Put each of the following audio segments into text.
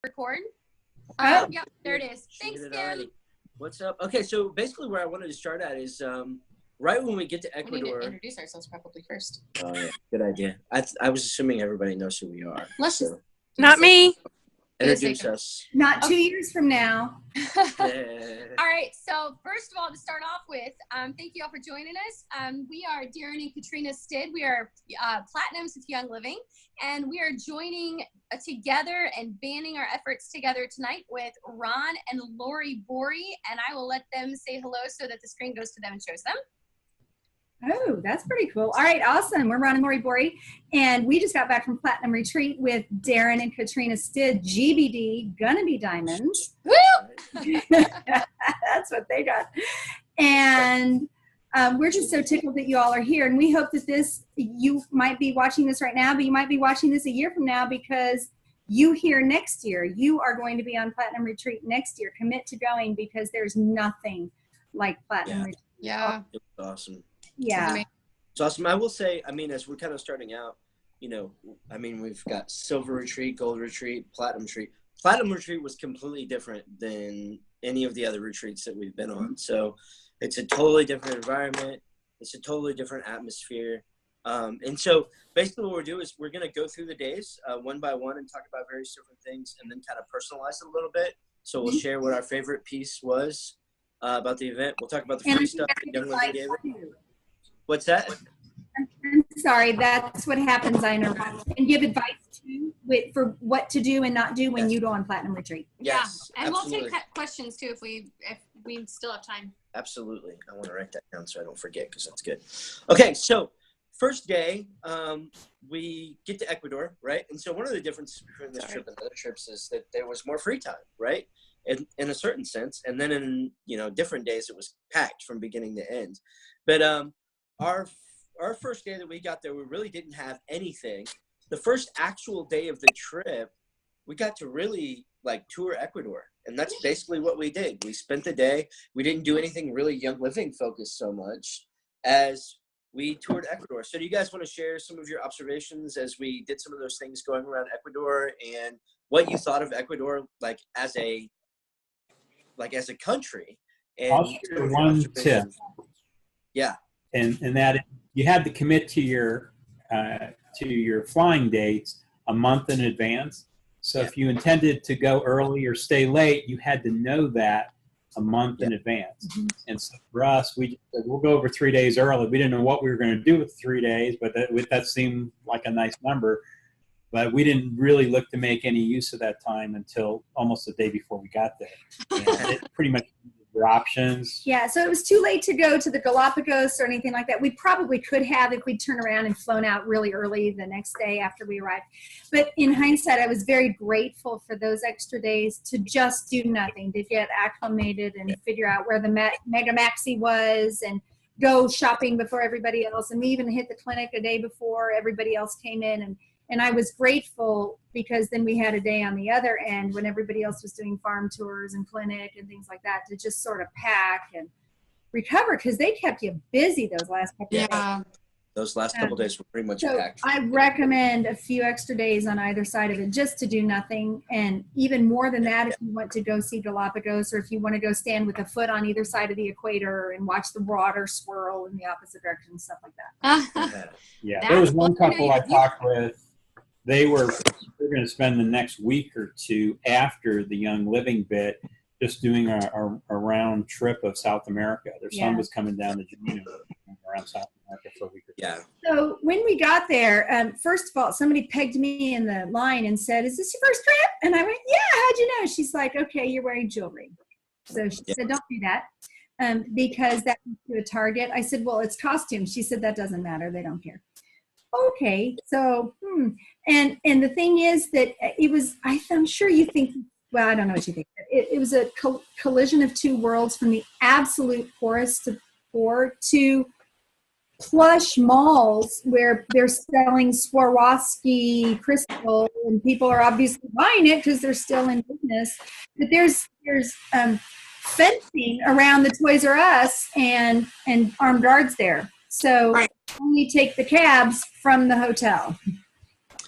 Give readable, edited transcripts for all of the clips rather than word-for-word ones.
record. Oh. Yep, there it is. Thanks, Kim. What's up? Okay, so basically where I wanted to start at is right when we get to Ecuador. We need to introduce ourselves probably first. Oh, yeah. Good idea. I was assuming everybody knows who we are. Let's just. Not me. Introduce us. Not 2 years from now. Yeah. All right. So first of all, to start off with, thank you all for joining us. We are Darren and Katrina Stidds. We are Platinums with Young Living, and we are joining together and banding our efforts together tonight with Ron and Lori Borres, and I will let them say hello so that the screen goes to them and shows them. Oh, that's pretty cool. All right, awesome. We're Ron and Lori Borres, and we just got back from Platinum Retreat with Darren and Katrina Stidds, GBD, Gonna Be Diamonds. Woo! That's what they got. And we're just so tickled that you all are here, and we hope that you might be watching this right now, but you might be watching this a year from now because you here next year. You are going to be on Platinum Retreat next year. Commit to going because there's nothing like Platinum Retreat. Yeah. It was awesome. Yeah. It's awesome. I will say, I mean, as we're kind of starting out, we've got Silver Retreat, Gold Retreat, Platinum Retreat. Platinum Retreat was completely different than any of the other retreats that we've been on. So it's a totally different environment. It's a totally different atmosphere. And so basically what we'll do is we're going to go through the days one by one and talk about various different things and then kind of personalize it a little bit. So we'll share what our favorite piece was about the event. We'll talk about the free stuff that Young Living gave it. What's that? I'm sorry, that's what happens, I know. And give advice too for what to do and not do when you go on Platinum Retreat. Yes, yeah, and absolutely. we'll take questions too if we still have time. Absolutely. I want to write that down so I don't forget because that's good. Okay, so first day, we get to Ecuador, right? And so one of the differences between this trip and other trips is that there was more free time, right? In a certain sense. And then in, different days it was packed from beginning to end. But our first day that we got there, we really didn't have anything. The first actual day of the trip, we got to really tour Ecuador. And that's basically what we did. We spent the day. We didn't do anything really Young Living focused so much as we toured Ecuador. So do you guys want to share some of your observations as we did some of those things going around Ecuador and what you thought of Ecuador as a country? And I'll share one tip. Yeah. And that you had to commit to your flying dates a month in advance. So if you intended to go early or stay late, you had to know that a month in advance. Mm-hmm. And so for us, we just said, we'll go over 3 days early. We didn't know what we were going to do with 3 days, but that seemed like a nice number. But we didn't really look to make any use of that time until almost the day before we got there. And it pretty much your options. Yeah, so it was too late to go to the Galapagos or anything like that. We probably could have if we'd turned around and flown out really early the next day after we arrived. But in hindsight, I was very grateful for those extra days to just do nothing, to get acclimated and figure out where the Mega Maxi was and go shopping before everybody else. And we even hit the clinic a day before everybody else came in. And I was grateful because then we had a day on the other end when everybody else was doing farm tours and clinic and things like that to just sort of pack and recover because they kept you busy those last couple of days. Those last couple of days were pretty much packed. I recommend a few extra days on either side of it just to do nothing. And even more than that, if you want to go see Galapagos or if you want to go stand with a foot on either side of the equator and watch the water swirl in the opposite direction, stuff like that. Yeah, there was one couple I talked with. They were going to spend the next week or two after the Young Living bit just doing a round trip of South America. Their son was coming down to Jamaica around South America for a week or two. Yeah. So when we got there, first of all, somebody pegged me in the line and said, "Is this your first trip?" And I went, "Yeah, how'd you know?" She's like, "Okay, you're wearing jewelry." So she said, "Don't do that because that leads to a target." I said, "Well, it's costumes." She said, "That doesn't matter. They don't care." Okay, so and the thing is that it was. I'm sure you think. Well, I don't know what you think. It was a collision of two worlds, from the absolute poorest to poor to plush malls where they're selling Swarovski crystal, and people are obviously buying it because they're still in business. But there's fencing around the Toys R Us and armed guards there. So only take the cabs from the hotel.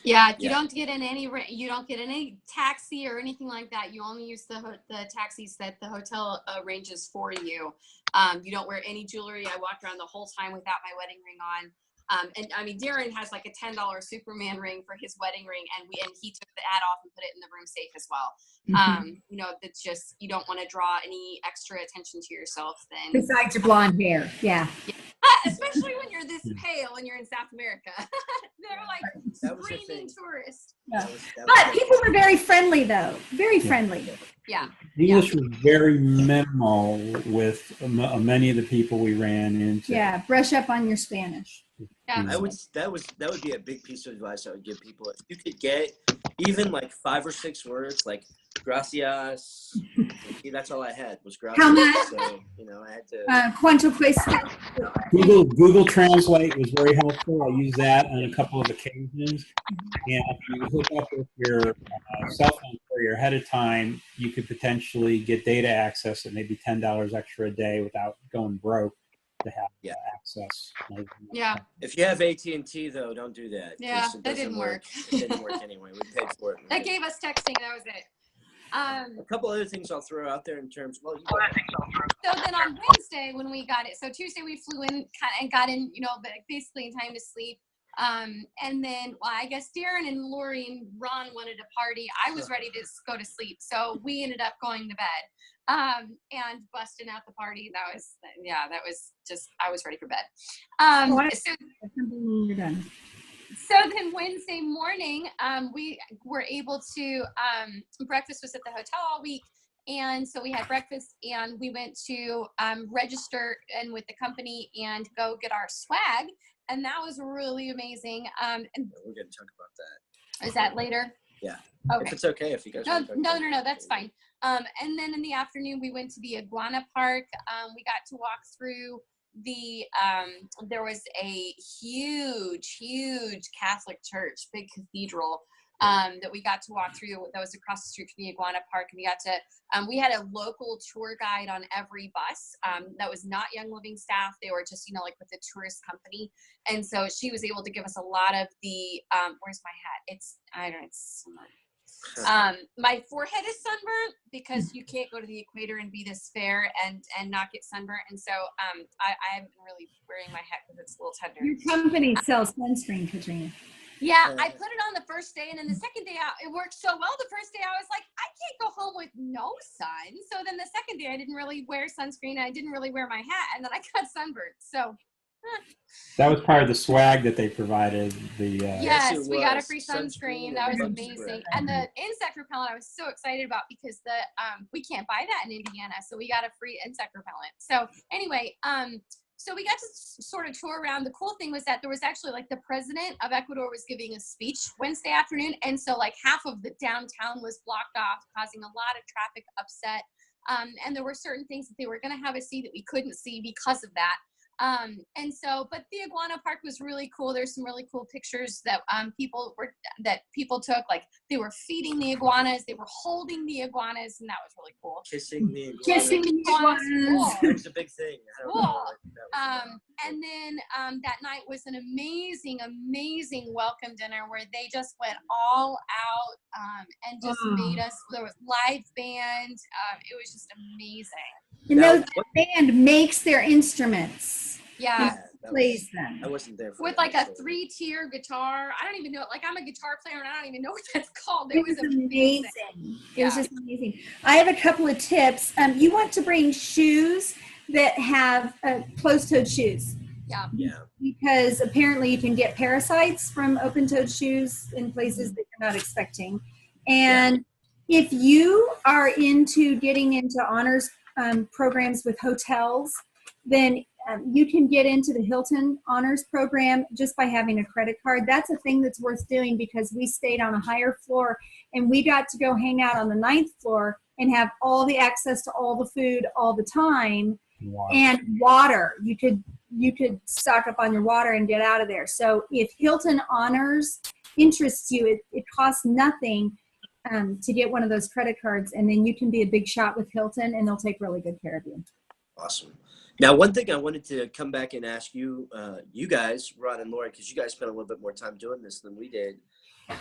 Yeah, you don't get in any taxi or anything like that. You only use the taxis that the hotel arranges for you. You don't wear any jewelry. I walked around the whole time without my wedding ring on. And I mean, Darren has like a $10 Superman ring for his wedding ring, and he took the ad off and put it in the room safe as well. You know, that's just, you don't want to draw any extra attention to yourself then. Besides your blonde hair, yeah. Especially when you're this pale and you're in South America. They're like screaming tourists. Yeah. But people were very friendly, though. Very friendly. Yeah. English was very minimal with many of the people we ran into. Yeah, brush up on your Spanish. Yeah. That would be a big piece of advice I would give people. If you could get even like 5 or 6 words, like gracias. That's all I had was gracias. How much? So, you know, I had to. Cuánto cuesta? Google Translate was very helpful. I used that on a couple of occasions. And if you hook up with your cell phone carrier ahead of time, you could potentially get data access at maybe $10 extra a day without going broke to have access. Yeah. If you have AT&T though, don't do that. Yeah, that didn't work. It didn't work anyway. We paid for it. That gave us texting. That was it. A couple other things I'll throw out there in terms. So then on Wednesday when we got it, so Tuesday we flew in and got in, you know, basically in time to sleep. And then, well, I guess Darren and Lori and Ron wanted to party. I was ready to go to sleep, so we ended up going to bed and busting out the party. That was just, I was ready for bed. You're done. So then Wednesday morning, we were able to, breakfast was at the hotel all week. And so we had breakfast and we went to register and with the company and go get our swag. And that was really amazing. And we're going to talk about that. Is that later? Yeah. Okay. If it's okay, if you guys No, that's fine. And then in the afternoon, we went to the iguana park. We got to walk through there was a huge Catholic church, big cathedral, that we got to walk through. That was across the street from the iguana park. And we got to, we had a local tour guide on every bus. That was not Young Living staff. They were just, you know, like with the tourist company. And so she was able to give us a lot of the, where's my hat? It's my forehead is sunburnt because you can't go to the equator and be this fair and not get sunburnt. And so I haven't been really wearing my hat because it's a little tender. Your company sells sunscreen, Katrina. Yeah, I put it on the first day, and then the second day out, it worked so well. The first day I was like, I can't go home with no sun. So then the second day I didn't really wear sunscreen. I didn't really wear my hat, and then I got sunburned. So that was part of the swag that they provided. Yes, we got a free sunscreen. That was amazing. And the insect repellent I was so excited about because we can't buy that in Indiana, so we got a free insect repellent. So anyway, so we got to sort of tour around. The cool thing was that there was actually like the president of Ecuador was giving a speech Wednesday afternoon. And so like half of the downtown was blocked off, causing a lot of traffic upset. And there were certain things that they were going to have us see that we couldn't see because of that. But the iguana park was really cool. There's some really cool pictures that people took. Like they were feeding the iguanas, they were holding the iguanas, and that was really cool. Kissing the iguanas. Kissing the iguanas. It's a big thing. Cool. And then that night was an amazing welcome dinner where they just went all out and just made us. There was live band. It was just amazing. You know, the band makes their instruments. Yeah. Plays them. I wasn't there for with like a 3-tier guitar. I don't even know. Like I'm a guitar player and I don't even know what that's called. It was amazing. It was just amazing. I have a couple of tips. You want to bring shoes that have closed-toed shoes. Yeah. Because apparently you can get parasites from open-toed shoes in places that you're not expecting. And if you are into getting into honors programs with hotels, then you can get into the Hilton Honors Program just by having a credit card. That's a thing that's worth doing because we stayed on a higher floor and we got to go hang out on the 9th floor and have all the access to all the food all the time. And water. You could stock up on your water and get out of there. So if Hilton Honors interests you, it costs nothing to get one of those credit cards, and then you can be a big shot with Hilton and they'll take really good care of you. Awesome. Now, one thing I wanted to come back and ask you, you guys, Ron and Laura, because you guys spent a little bit more time doing this than we did.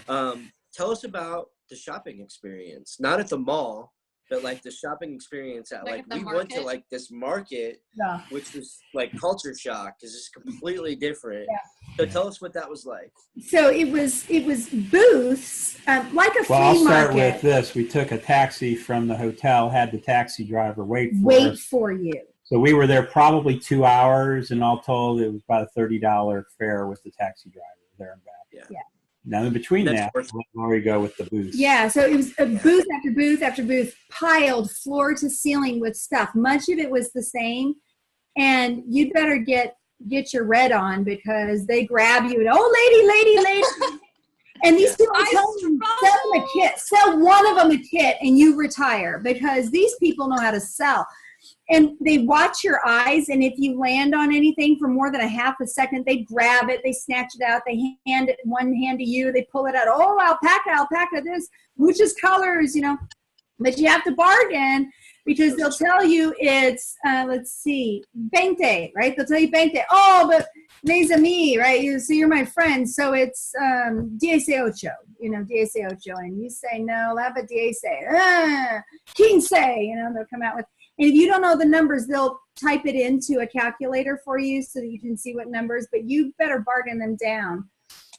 Tell us about the shopping experience, not at the mall, but like the shopping experience at Like at the we went to market? like this market, Yeah. which was like culture shock because it's completely different. Yeah. So tell us what that was like. So it was booths, like a Well, I'll flea start market. with this. We took a taxi from the hotel, had the taxi driver wait for Wait us. for you. So we were there probably 2 hours, and all told, it was about a $30 fare with the taxi driver there and back. Yeah. Now, in between That's that, worth- let Lori go with the booth. Yeah, so it was a booth after booth after booth, piled floor to ceiling with stuff. Much of it was the same, and you'd better get your red on because they grab you and lady. And these people tell you, sell them a kit, sell one of them a kit, and you retire because these people know how to sell. And they watch your eyes, and if you land on anything for more than a half a second, they grab it, they snatch it out, they hand it one hand to you, they pull it out. Oh, alpaca, this, muchas colors, But you have to bargain because they'll tell you it's, let's see, 20, right? They'll tell you 20. Oh, but mes amis, right? So you're my friend. So it's 18, 18. And you say, no, lava 10, 15, they'll come out with. And if you don't know the numbers, they'll type it into a calculator for you so that you can see what numbers, but you better bargain them down.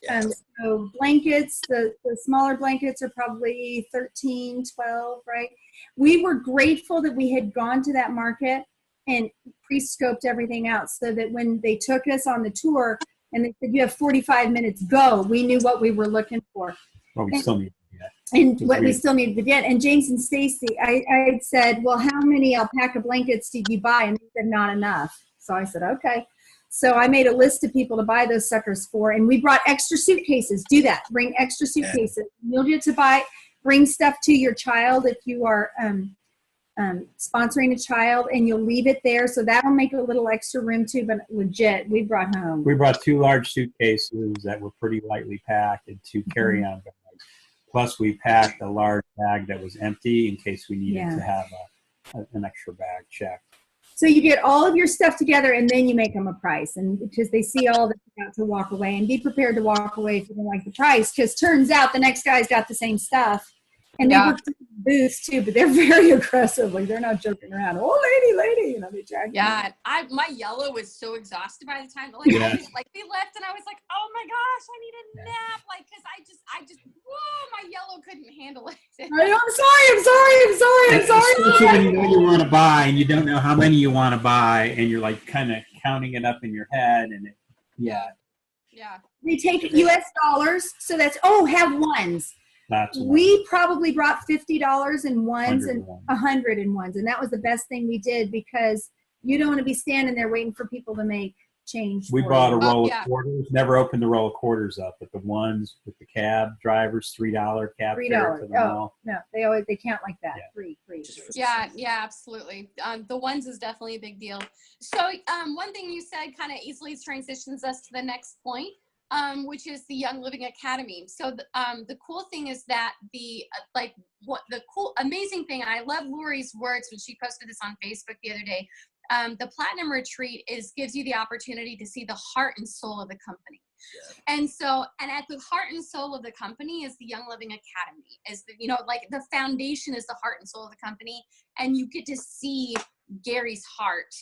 Yeah. So blankets, the smaller blankets are probably 13, 12, right? We were grateful that we had gone to that market and pre-scoped everything out so that when they took us on the tour and they said, you have 45 minutes, go, we knew what we were looking for. Well, we still need to do that. And what we still needed to get. And James and Stacy, I had said, well, how many alpaca blankets did you buy? And they said, not enough. So I said, okay. So I made a list of people to buy those suckers for, and we brought extra suitcases. Do that. Bring extra suitcases. You'll get to bring stuff to your child if you are sponsoring a child, and you'll leave it there. So that'll make a little extra room too, but legit, we brought home. We brought 2 large suitcases that were pretty lightly packed and 2 carry-on bags. Plus, we packed a large bag that was empty in case we needed to have an extra bag checked. So you get all of your stuff together, and then you make them a price, and because they see all of it out to walk away, and be prepared to walk away if you don't like the price, because turns out the next guy's got the same stuff. And they work the booths too, but they're very aggressive. Like they're not joking around. Oh, lady, they drag you. Yeah, my yellow was so exhausted by the time. Like, they left, and I was like, oh my gosh, I need a nap. Like, cause I just, whoa, my yellow couldn't handle it. I'm sorry. Especially when you know you want to buy and you don't know how many you want to buy, and you're like kind of counting it up in your head, and Yeah. They take US dollars, so that's have ones. We probably brought $50 in ones and 100 in ones, and that was the best thing we did because you don't want to be standing there waiting for people to make change. We bought a roll of quarters. Never opened the roll of quarters up, but the ones with the cab drivers, $3 cab fare for them all. No, they count like that. Free. Yeah, absolutely. The ones is definitely a big deal. So one thing you said kind of easily transitions us to the next point. Which is the Young Living Academy. So the cool thing is that amazing thing, and I love Lori's words when she posted this on Facebook the other day. The Platinum Retreat gives you the opportunity to see the heart and soul of the company. Yeah. And at the heart and soul of the company is the Young Living Academy. Is the foundation is the heart and soul of the company, and you get to see Gary's heart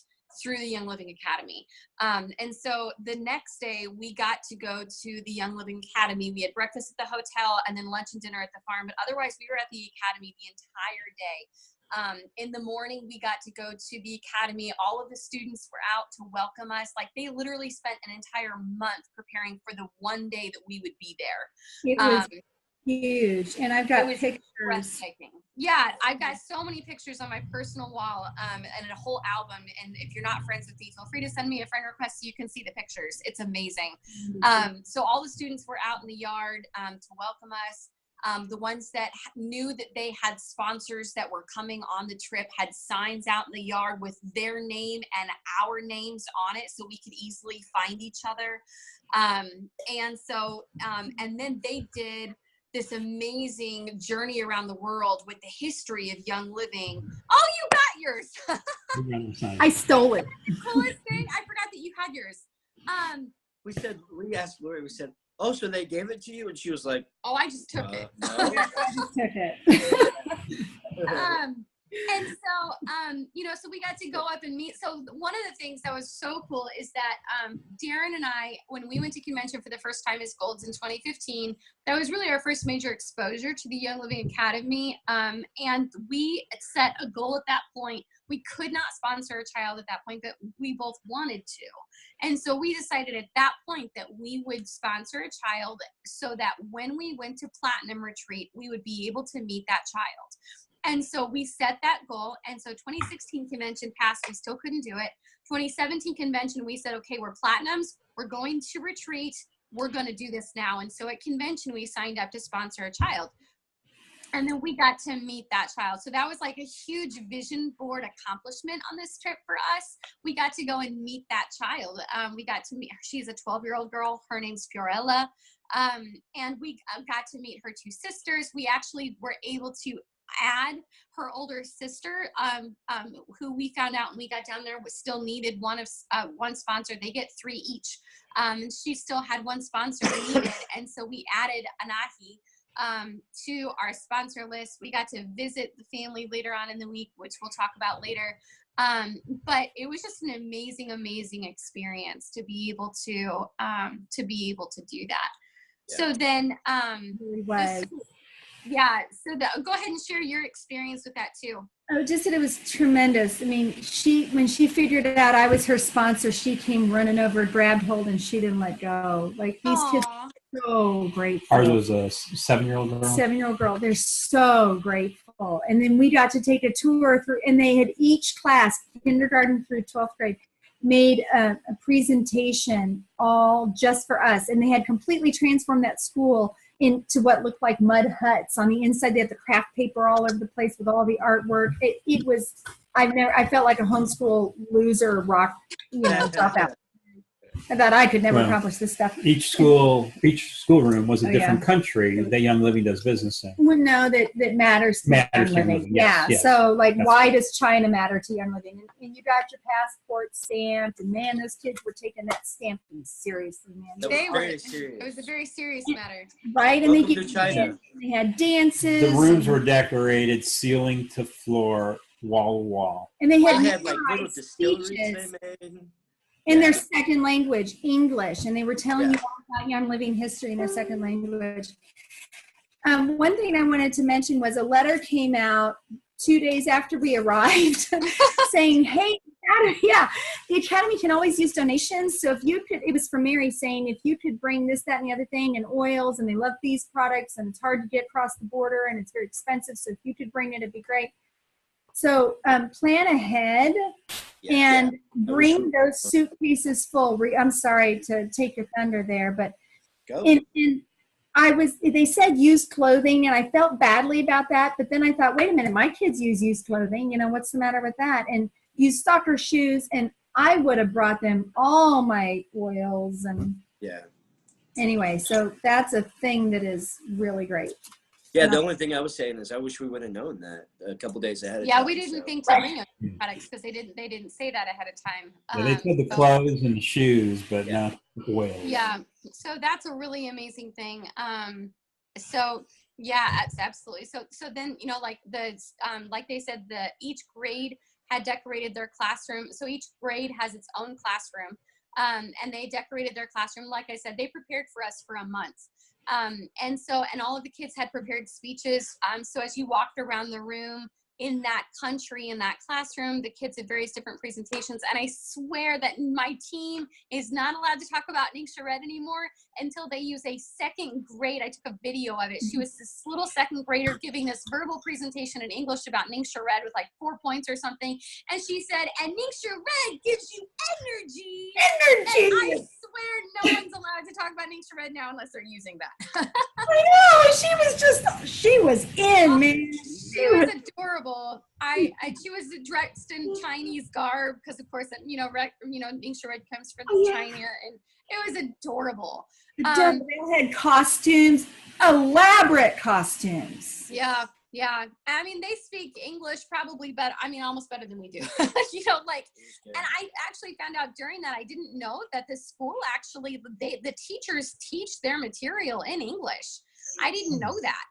through the Young Living Academy. And so the next day we got to go to the Young Living Academy. We had breakfast at the hotel and then lunch and dinner at the farm, but otherwise we were at the academy the entire day. In the morning we got to go to the academy. All of the students were out to welcome us. Like they literally spent an entire month preparing for the one day that we would be there. It was huge, and I've got pictures. Breathtaking. Yeah, I've got so many pictures on my personal wall, and a whole album. And if you're not friends with me, feel free to send me a friend request so you can see the pictures. It's amazing. So all the students were out in the yard to welcome us. The ones that knew that they had sponsors that were coming on the trip had signs out in the yard with their name and our names on it so we could easily find each other. And then they did this amazing journey around the world with the history of Young Living. Oh, you got yours. I stole it. Coolest thing. I forgot that you had yours. We asked Lori, we said, Oh, so they gave it to you, and she was like, Oh, I just took it. no. I just took it. And so, so we got to go up and meet. So one of the things that was so cool is that Darren and I, when we went to convention for the first time as Golds in 2015, that was really our first major exposure to the Young Living Academy. And we set a goal at that point. We could not sponsor a child at that point, but we both wanted to. And so we decided at that point that we would sponsor a child so that when we went to Platinum Retreat, we would be able to meet that child. And so we set that goal. And so 2016 convention passed, we still couldn't do it. 2017 convention, we said, okay, we're Platinums, we're going to retreat, we're going to do this now. And so at convention, we signed up to sponsor a child. And then we got to meet that child. So that was like a huge vision board accomplishment on this trip for us. We got to go and meet that child. We got to meet her. She's a 12-year-old girl. Her name's Fiorella. And we got to meet her two sisters. We actually were able to add her older sister, who we found out when we got down there was still needed one sponsor. They get 3 each. And she still had one sponsor needed. And so we added Anahi to our sponsor list. We got to visit the family later on in the week, which we'll talk about later. But it was just an amazing, amazing experience to be able to do that. Yeah. So then, it was. Yeah. So go ahead and share your experience with that too. Oh, just that it was tremendous. I mean, when she figured out I was her sponsor, she came running over, grabbed hold, and she didn't let go. Like these kids are so grateful. Are those a 7-year-old girl? 7-year-old girl. They're so grateful. And then we got to take a tour through, and they had each class, kindergarten through 12th grade, made a presentation all just for us. And they had completely transformed that school into what looked like mud huts. On the inside, they had the craft paper all over the place with all the artwork. It was, I felt like a homeschool loser rock, dropout. I thought I could never accomplish this stuff. Each schoolroom was a different country that Young Living does business in. Well, no, that matters to Young Living. Yes. So, like, why does China matter to Young Living? And you got your passport stamped, and man, those kids were taking that stamping seriously, man. They were very serious. It was a very serious matter. Right? And Welcome to China. They had dances. The rooms were decorated ceiling to floor, wall to wall. And they had like little distilleries they made. In their second language, English, and they were telling you all about Young Living history in their second language. One thing I wanted to mention was a letter came out 2 days after we arrived saying, hey, the Academy can always use donations. So if you could, it was from Mary saying, if you could bring this, that, and the other thing, and oils, and they love these products, and it's hard to get across the border, and it's very expensive. So if you could bring it, it'd be great. So plan ahead and bring those suitcases full. I'm sorry to take your thunder there, but they said used clothing, and I felt badly about that. But then I thought, wait a minute, my kids use used clothing. What's the matter with that? And used soccer shoes, and I would have brought them all my oils and anyway. So that's a thing that is really great. Yeah, the only thing I was saying is I wish we would have known that a couple days ahead of time. Yeah, we didn't think to bring those products because they didn't say that ahead of time. They said the clothes and the shoes, but not the oils. Yeah, so that's a really amazing thing. So yeah, absolutely. So then like like they said, each grade had decorated their classroom. So each grade has its own classroom, and they decorated their classroom. Like I said, they prepared for us for a month. And all of the kids had prepared speeches. So as you walked around the room in that country, in that classroom, the kids had various different presentations. And I swear that my team is not allowed to talk about Ningxia Red anymore until they use a second grade. I took a video of it. She was this little second grader giving this verbal presentation in English about Ningxia Red with like 4 points or something. And she said, and Ningxia Red gives you energy. And I swear no one's allowed to talk about Ningxia Red now unless they're using that. I know. She was in, man. She was adorable. She was dressed in Chinese garb because, of course, Ningxia Red comes from China, and it was adorable. They had costumes, elaborate costumes. Yeah, Yeah, I mean, they speak English probably better. I mean, almost better than we do. Like, and I actually found out during that, I didn't know that the school actually, the teachers teach their material in English. I didn't know that.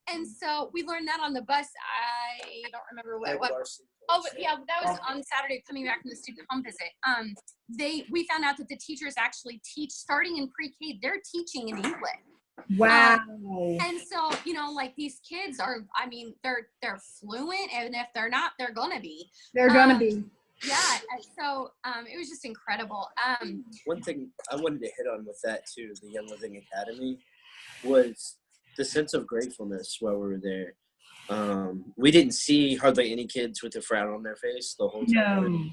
And so we learned that on the bus. I don't remember what. Oh, but yeah, that was on Saturday coming back from the student home visit. We found out that the teachers actually teach starting in pre-K. They're teaching in English. Wow. And so, like these kids are, I mean, they're fluent, and if they're not, they're gonna be. They're gonna be. Yeah. And so it was just incredible. One thing I wanted to hit on with that too, the Young Living Academy, was the sense of gratefulness while we were there. We didn't see hardly any kids with a frown on their face the whole time. No.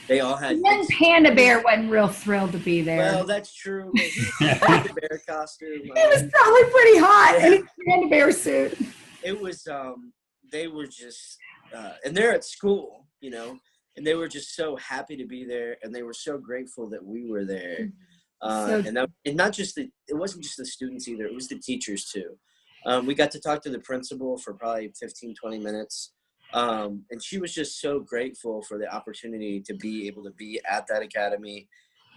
They all had. One Panda Bear wasn't real thrilled to be there. Well, that's true. He had the bear costume. It was probably pretty hot in his Panda Bear suit. It was. They were just, and they're at school, and they were just so happy to be there, and they were so grateful that we were there. And not just it wasn't just the students either. It was the teachers too. We got to talk to the principal for probably 15, 20 minutes. And she was just so grateful for the opportunity to be able to be at that academy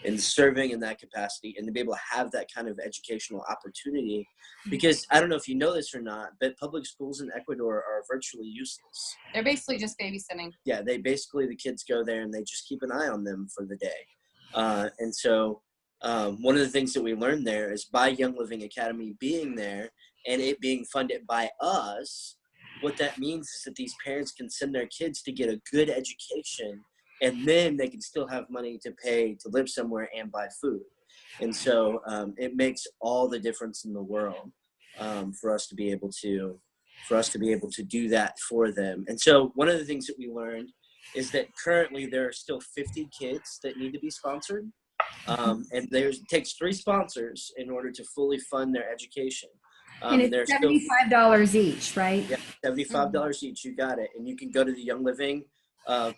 and serving in that capacity, and to be able to have that kind of educational opportunity. Because I don't know if you know this or not, but public schools in Ecuador are virtually useless. They're basically just babysitting. Yeah, the kids go there and they just keep an eye on them for the day. And so one of the things that we learned there is by Young Living Academy being there and it being funded by us, what that means is that these parents can send their kids to get a good education, and then they can still have money to pay to live somewhere and buy food. And so it makes all the difference in the world for us to be able to do that for them. And so one of the things that we learned is that currently there are still 50 kids that need to be sponsored. And it takes 3 sponsors in order to fully fund their education. And it's $75 each, right? Yeah, $75 each. You got it. And you can go to the Young Living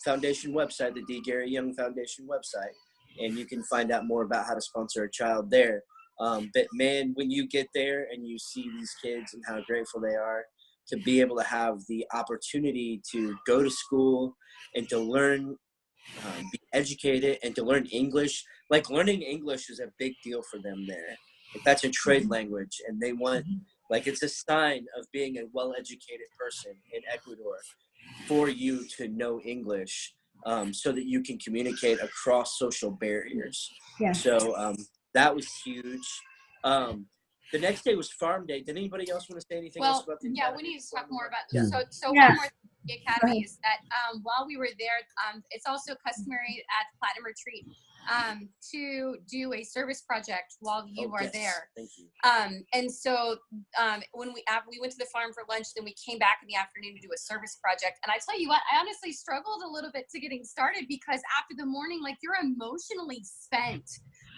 Foundation website, the D. Gary Young Foundation website, and you can find out more about how to sponsor a child there. But man, when you get there and you see these kids and how grateful they are to be able to have the opportunity to go to school and to learn, be educated, and to learn English. Like, learning English is a big deal for them there. Like, that's a trade language, and they want, it's a sign of being a well-educated person in Ecuador for you to know English, so that you can communicate across social barriers. Yeah. So that was huge. The next day was farm day. Did anybody else want to say anything else about the academy? We need to talk more about Yeah. So one more thing about the academy is that while we were there, it's also customary at the Platinum Retreat to do a service project while you are there. Thank you. And so when we went to the farm for lunch, then we came back in the afternoon to do a service project. And I tell you what, I honestly struggled a little bit to getting started, because after the morning, you're emotionally spent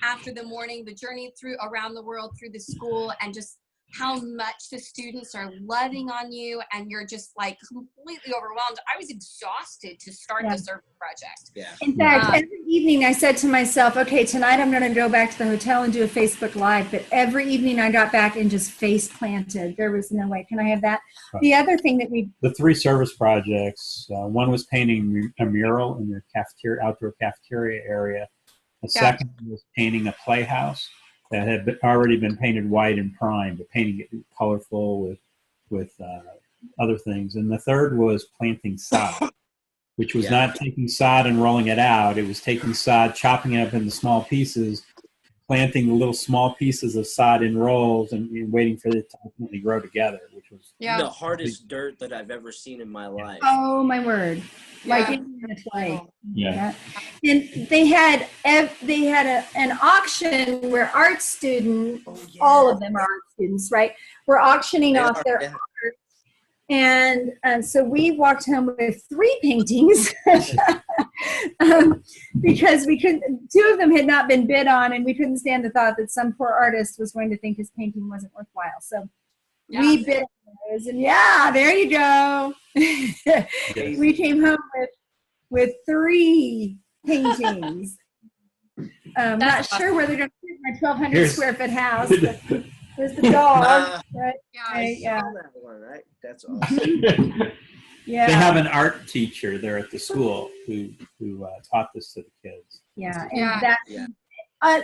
after the morning, the journey around the world through the school, and just how much the students are loving on you, and you're just completely overwhelmed. I was exhausted to start the service project. Yeah. In fact, every evening I said to myself, okay, tonight I'm going to go back to the hotel and do a Facebook Live. But every evening I got back and just face planted. There was no way. Can I have that? The other thing that the 3 service projects, one was painting a mural in your outdoor cafeteria area. The second was painting a playhouse that had already been painted white and primed, but painting it colorful with other things. And the third was planting sod, which was not taking sod and rolling it out. It was taking sod, chopping it up into small pieces, planting the little small pieces of sod in rolls, and waiting for it to ultimately grow together, which was the hardest dirt that I've ever seen in my life. Oh my word! In the play. Yeah. And they had an auction where art students, all of them are art students, right? Were auctioning off their art. And so we walked home with 3 paintings because we couldn't. 2 of them had not been bid on, and we couldn't stand the thought that some poor artist was going to think his painting wasn't worthwhile. So we bid on those, and there you go. We came home with 3 paintings. Not sure where they're going to fit my 1,200 square foot house. There's the dog. Right? Yeah. I Yeah. saw that one, right? That's awesome. Yeah. They have an art teacher there at the school who taught this to the kids. Yeah. And Yeah. that, Yeah.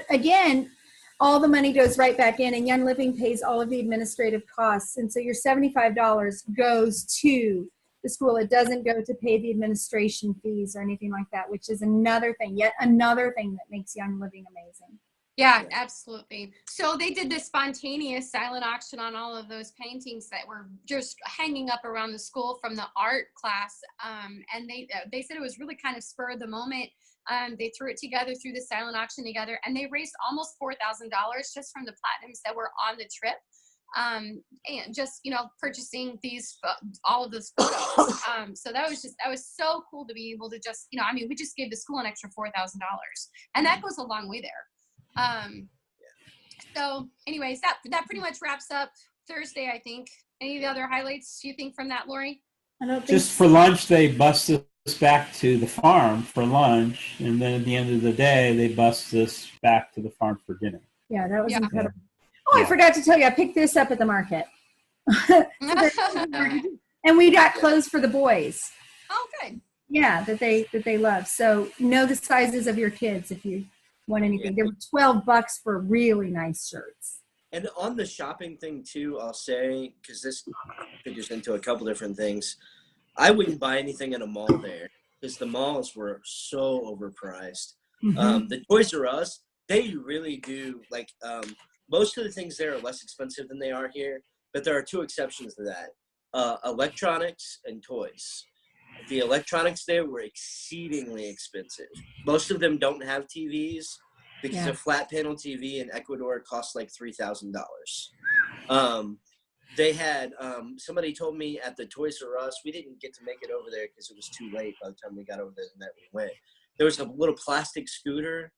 again, all the money goes right back in, and Young Living pays all of the administrative costs. And so your $75 goes to the school. It doesn't go to pay the administration fees or anything like that, which is another thing, yet another thing that makes Young Living amazing. Yeah, absolutely. So they did this spontaneous silent auction on all of those paintings that were just hanging up around the school from the art class. And they said it was really kind of spur of the moment. They threw it together, threw the silent auction together, and they raised almost $4,000 just from the platinums that were on the trip. And just, purchasing all of those photos. So that was so cool to be able to just, we just gave the school an extra $4,000, and that goes a long way there. So anyways, that pretty much wraps up Thursday, I think. Any of the other highlights you think from that, Lori? I don't think Just for lunch, they bussed us back to the farm for lunch, and then at the end of the day, they bussed us back to the farm for dinner. Yeah, that was Yeah. incredible. Oh, I forgot to tell you, I picked this up at the market. And we got clothes for the boys. Oh, good. Yeah, that they love. So know the sizes of your kids if you want anything. There were $12 for really nice shirts. And on the shopping thing too, I'll say, because this figures into a couple different things, I wouldn't buy anything in a mall there because the malls were so overpriced. Mm-hmm. The Toys R Us, they really do, like, most of the things there are less expensive than they are here, but there are two exceptions to that. Electronics and toys. The electronics there were exceedingly expensive. Most of them don't have TVs because a flat panel TV in Ecuador costs like $3,000. They had, somebody told me at the Toys R Us, we didn't get to make it over there because it was too late by the time we got over there and that we went. There was a little plastic scooter.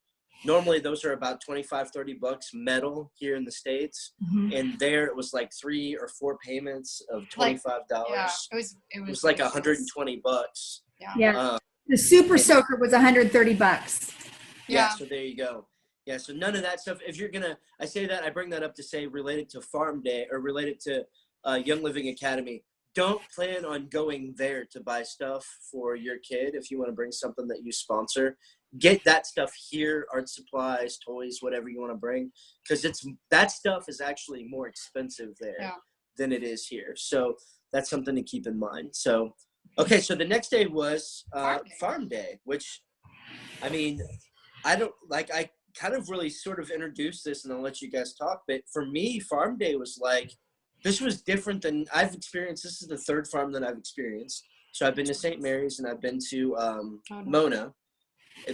Normally those are about $25-$30 metal here in the States. Mm-hmm. And there it was like 3 or 4 payments of $25. Yeah, it was like ridiculous. $120. Yeah. The Super Soaker was $130. Yeah, so there you go. Yeah, so none of that stuff. If you're gonna, I say that, I bring that up to say related to Farm Day or related to Young Living Academy. Don't plan on going there to buy stuff for your kid if you want to bring something that you sponsor. Get that stuff here, art supplies, toys, whatever you want to bring, because that stuff is actually more expensive there than it is here. So that's something to keep in mind. So, okay, so the next day was Farm Day, which, I mean, I kind of really sort of introduced this, and I'll let you guys talk, but for me, Farm Day was like, this was different than I've experienced. This is the third farm that I've experienced. So I've been to St. Mary's and I've been to Mona.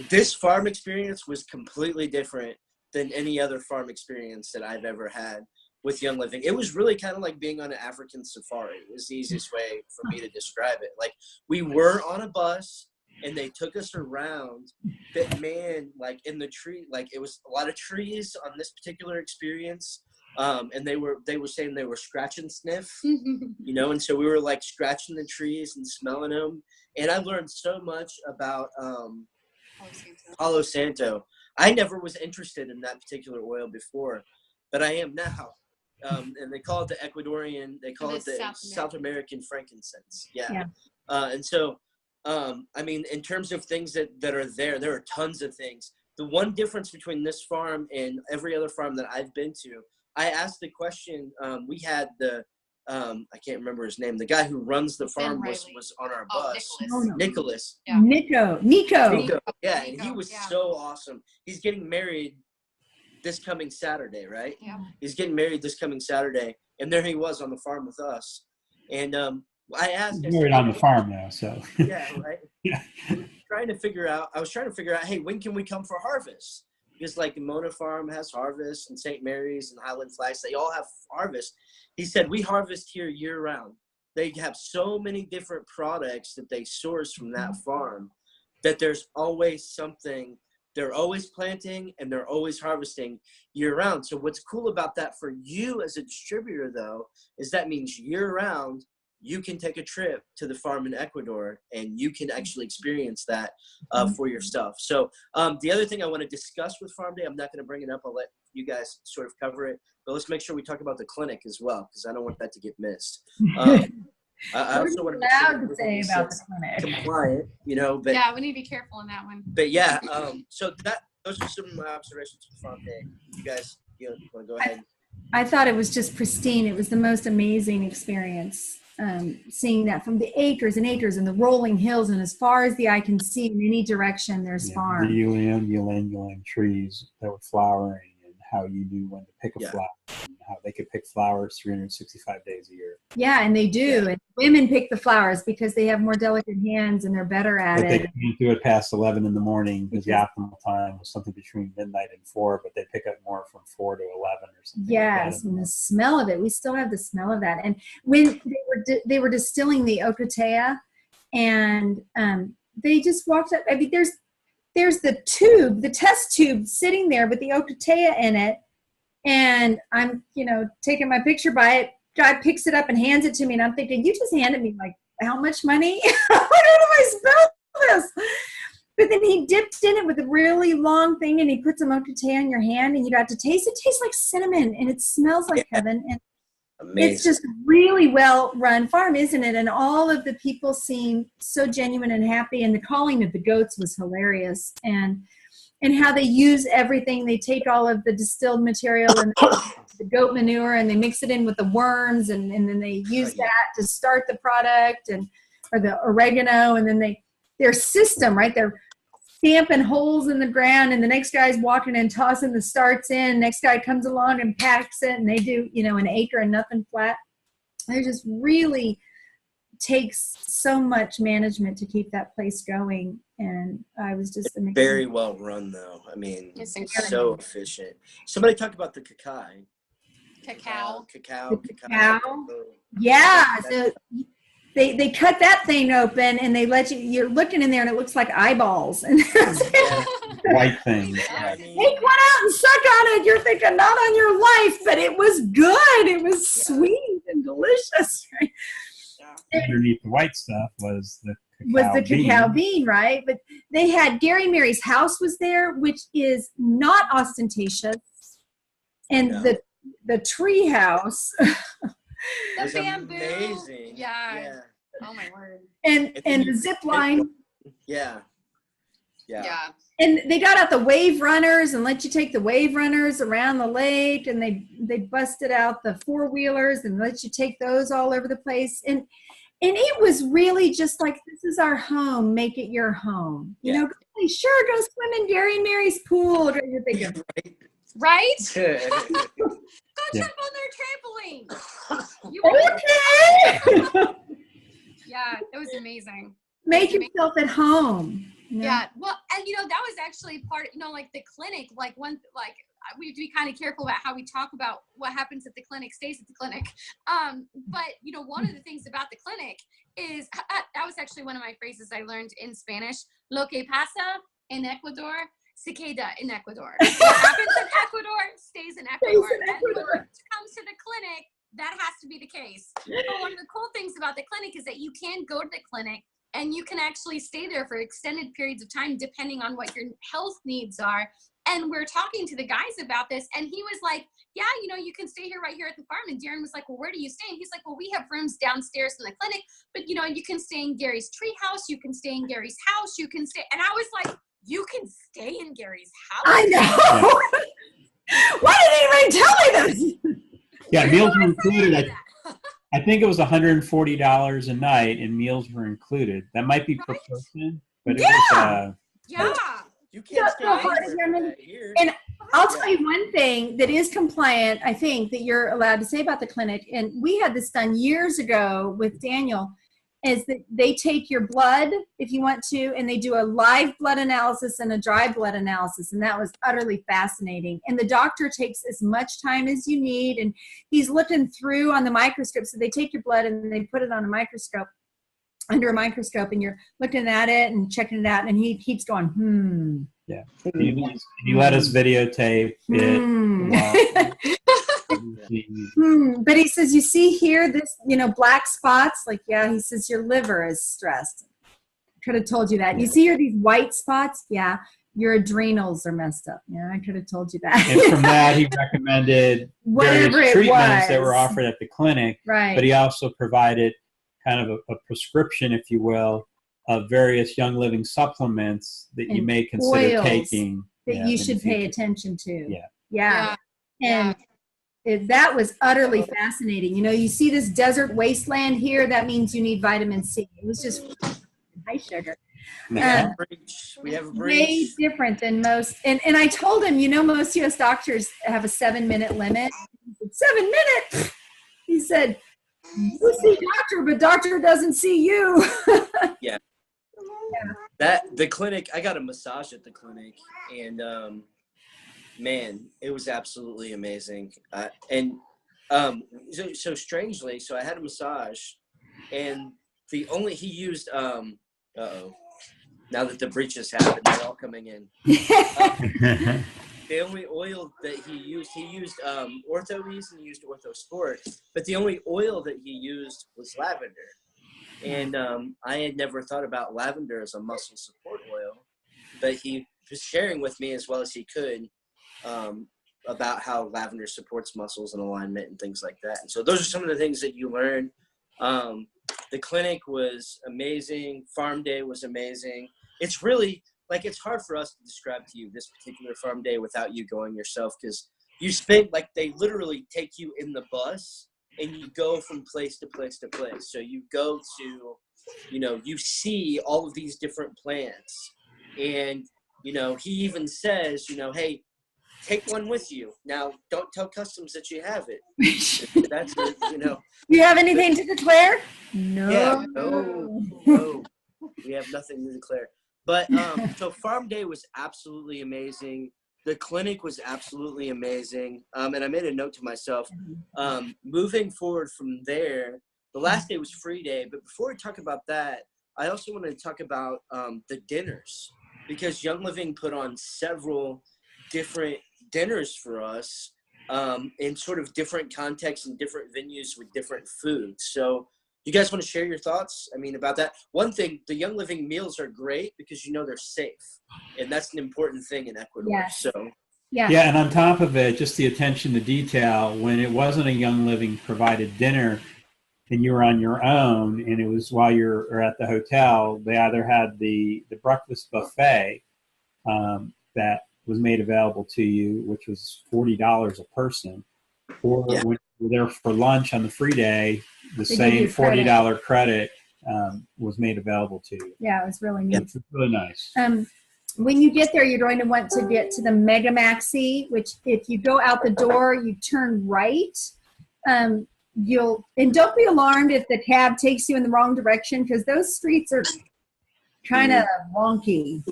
This farm experience was completely different than any other farm experience that I've ever had with Young Living. It was really kind of like being on an African safari is the easiest way for me to describe it. Like, we were on a bus and they took us around, but man, like in the tree, like it was a lot of trees on this particular experience. And they were saying they were scratch and sniff, and so we were like scratching the trees and smelling them. And I learned so much about Palo Santo. I never was interested in that particular oil before, but I am now. And they call it the Ecuadorian, they call it the South American frankincense. Yeah. And so, I mean, in terms of things that are there are tons of things. The one difference between this farm and every other farm that I've been to, I asked the question, we had I can't remember his name. The guy who runs the farm was on our bus. Nicholas. Yeah. Nico. Yeah, and he was so awesome. He's getting married this coming Saturday, right? Yeah. He's getting married this coming Saturday, and there he was on the farm with us. And I asked. He's married on the farm now, so. Yeah, right. Yeah. I was trying to figure out, hey, when can we come for harvest? Because like the Mona Farm has harvest, and St. Mary's and Highland Flags, they all have harvest. He said, we harvest here year round. They have so many different products that they source from that farm that there's always something. They're always planting and they're always harvesting year round. So what's cool about that for you as a distributor, though, is that means year round, you can take a trip to the farm in Ecuador and you can actually experience that for yourself. So the other thing I want to discuss with Farm Day, I'm not going to bring it up. I'll let you guys sort of cover it, but let's make sure we talk about the clinic as well, because I don't want that to get missed. I also want to be allowed to say about the clinic. Compliant, you know, but yeah, we need to be careful on that one. But yeah, so those are some of my observations with Farm Day. You guys, want to go ahead? I thought it was just pristine. It was the most amazing experience. Seeing that from the acres and acres and the rolling hills, and as far as the eye can see in any direction, there's farm. The ylang trees that were flowering, and how you knew when to pick a flower, and how they could pick flowers 365 days a year. Yeah, and they do. Yeah. And women pick the flowers because they have more delicate hands and they're better at but it. They can't do it past 11 in the morning because the optimal time was something between midnight and 4, but they pick up more from 4 to 11 or something. Yes, and the smell of it. We still have the smell of that. And when they were distilling the ocotea, and they just walked up. I mean, there's the tube, the test tube sitting there with the ocotea in it, and I'm, taking my picture by it. Guy picks it up and hands it to me, and I'm thinking, you just handed me like how much money? How do I spell this? But then he dipped in it with a really long thing, and he put some ocotea in your hand, and you got to taste it. It tastes like cinnamon, and it smells like heaven. And amazing. It's just really well-run farm, isn't it? And all of the people seem so genuine and happy, and the calling of the goats was hilarious. And how they use everything. They take all of the distilled material and the goat manure, and they mix it in with the worms, and then they use that to start the product, or the oregano, and then their system, right? They're stamping holes in the ground, and the next guy's walking and tossing the starts in. Next guy comes along and packs it, and they do, an acre and nothing flat. They just really takes so much management to keep that place going, and I was just amazed. Very well run, though. I mean, so efficient. Somebody talk about the cacao. Yeah, so they cut that thing open, and they let you're looking in there, and it looks like eyeballs. And white thing. Take one out and suck on it. You're thinking, not on your life, but it was good. It was sweet and delicious. Right? Underneath the white stuff was the cacao bean, right? But they had Gary Mary's house was there, which is not ostentatious, and the tree house. The bamboo. Amazing. Yeah. Oh my word. And the zip line. Yeah. And they got out the wave runners and let you take the wave runners around the lake, and they busted out the 4-wheelers and let you take those all over the place. And it was really just like, this is our home, make it your home. You know, sure, go swim in Gary and Mary's pool. You're thinking, right? Go jump on their trampoline. Okay. Yeah, it was amazing. Make yourself at home. Yeah. Well, and that was actually part, like the clinic, we have to be kind of careful about how we talk about what happens at the clinic stays at the clinic. But one of the things about the clinic is, that was actually one of my phrases I learned in Spanish. Lo que pasa en Ecuador, se queda en Ecuador. What happens in Ecuador stays in Ecuador. And when it comes to the clinic, that has to be the case. But one of the cool things about the clinic is that you can go to the clinic and you can actually stay there for extended periods of time depending on what your health needs are. And we're talking to the guys about this, and he was like, yeah, you can stay here right here at the farm. And Darren was like, well, where do you stay? And he's like, well, we have rooms downstairs in the clinic, but you can stay in Gary's tree house. You can stay in Gary's house. You can stay. And I was like, you can stay in Gary's house? I know. Why didn't anybody tell me this? Yeah, meals were included. I think it was $140 a night, and meals were included. That might be per person, but it was. You can't stay here. And I'll tell you one thing that is compliant, I think, that you're allowed to say about the clinic, and we had this done years ago with Daniel, is that they take your blood if you want to, and they do a live blood analysis and a dry blood analysis, and that was utterly fascinating. And the doctor takes as much time as you need, and he's looking through on the microscope. So they take your blood and they put it on a microscope, under a microscope, and you're looking at it and checking it out, and he keeps going, Yeah. He let us videotape it. But he says, you see here, this, black spots? Like, yeah, he says, your liver is stressed. Could have told you that. You see here these white spots? Yeah, your adrenals are messed up. Yeah, I could have told you that. And from that, he recommended various treatments that were offered at the clinic. Right. But he also provided kind of a prescription, if you will, of various Young Living supplements that you may consider taking. That you should pay attention to. Yeah. And that was utterly fascinating. You see this desert wasteland here, that means you need vitamin C. It was just high sugar. We have a breach. Way different than most. And I told him, most U.S. doctors have a 7-minute limit. He said, 7 minutes? He said, you see doctor, but doctor doesn't see you. Yeah. The clinic, I got a massage at the clinic, and man, it was absolutely amazing. So strangely, so I had a massage, and he used now that the breaches happened, they're all coming in. The only oil that he used Ortho-Ease and he used Ortho-Sport, but the only oil that he used was lavender. And I had never thought about lavender as a muscle support oil, but he was sharing with me as well as he could about how lavender supports muscles and alignment and things like that. And so those are some of the things that you learn. The clinic was amazing. Farm day was amazing. It's really, it's hard for us to describe to you this particular farm day without you going yourself, because you spend, they literally take you in the bus and you go from place to place to place. So you go to, you see all of these different plants. And, he even says, hey, take one with you. Now, don't tell customs that you have it. That's it, You have anything to declare? No. Yeah, no. We have nothing to declare. But so farm day was absolutely amazing. The clinic was absolutely amazing. And I made a note to myself, moving forward from there, the last day was free day. But before we talk about that, I also want to talk about the dinners, because Young Living put on several different dinners for us in sort of different contexts and different venues with different foods. So you guys want to share your thoughts? About that. One thing, the Young Living meals are great because they're safe, and that's an important thing in Ecuador. Yes. So yeah, and on top of it, just the attention to detail. When it wasn't a Young Living provided dinner, and you were on your own, and it was while you're at the hotel, they either had the breakfast buffet that was made available to you, which was $40 a person, or when you were there for lunch on the free day, the same $40 credit was made available to you. Yeah, it was really neat. It's really nice. When you get there, you're going to want to get to the Mega Maxi, which if you go out the door, you turn right. And don't be alarmed if the cab takes you in the wrong direction, because those streets are kind of wonky,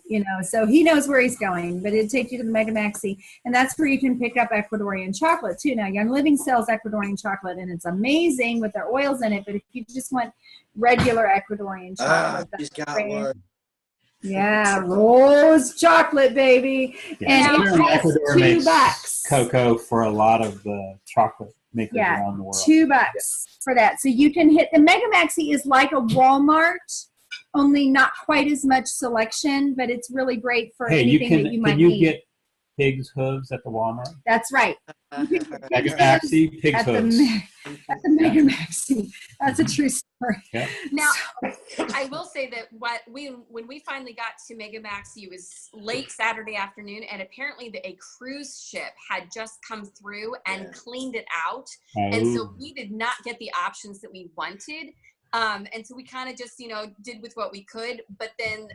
so he knows where he's going, but it'll take you to the Mega Maxi, and that's where you can pick up Ecuadorian chocolate too. Now, Young Living sells Ecuadorian chocolate, and it's amazing with their oils in it, but if you just want regular Ecuadorian chocolate, that's great. One. Yeah, rose chocolate, baby. Yeah, and it costs $2. Cocoa for a lot of the chocolate makers around the world. $2 for that. So you can hit the Mega Maxi is like a Walmart, only not quite as much selection, but it's really great for anything that you might need. Can you get pig's hooves at the Walmart? That's right. Mega Maxi, pig's hooves. At the Mega Maxi. That's a true story. Yeah. Now, I will say that when we finally got to Mega Maxi, it was late Saturday afternoon, and apparently a cruise ship had just come through and cleaned it out. And so we did not get the options that we wanted. And so we kind of just, did with what we could. But then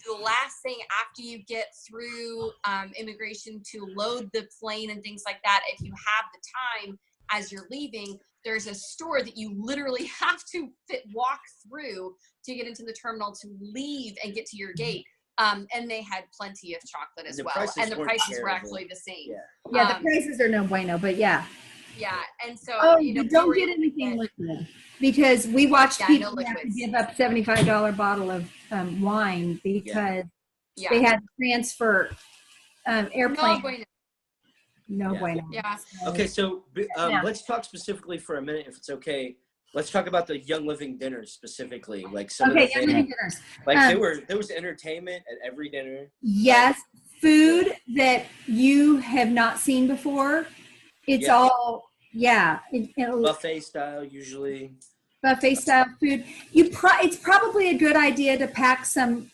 the last thing after you get through immigration to load the plane and things like that, if you have the time as you're leaving, there's a store that you literally have to walk through to get into the terminal to leave and get to your gate. And they had plenty of chocolate as well. And the prices were actually the same. Yeah, the prices are no bueno, but yeah. Yeah, and so don't get anything liquid, because we watched people have to give up $75 bottle of wine because they had to transfer airplane. No Yeah. bueno. Yeah. Okay, so Yeah. let's talk specifically for a minute, if it's okay. Let's talk about the Young Living dinners specifically, like some Okay, of the Young things. Living dinners. Like Um, there was entertainment at every dinner. Yes, food that you have not seen before. It's Yeah. all, yeah, Buffet style usually. buffet style food. It's probably a good idea to pack some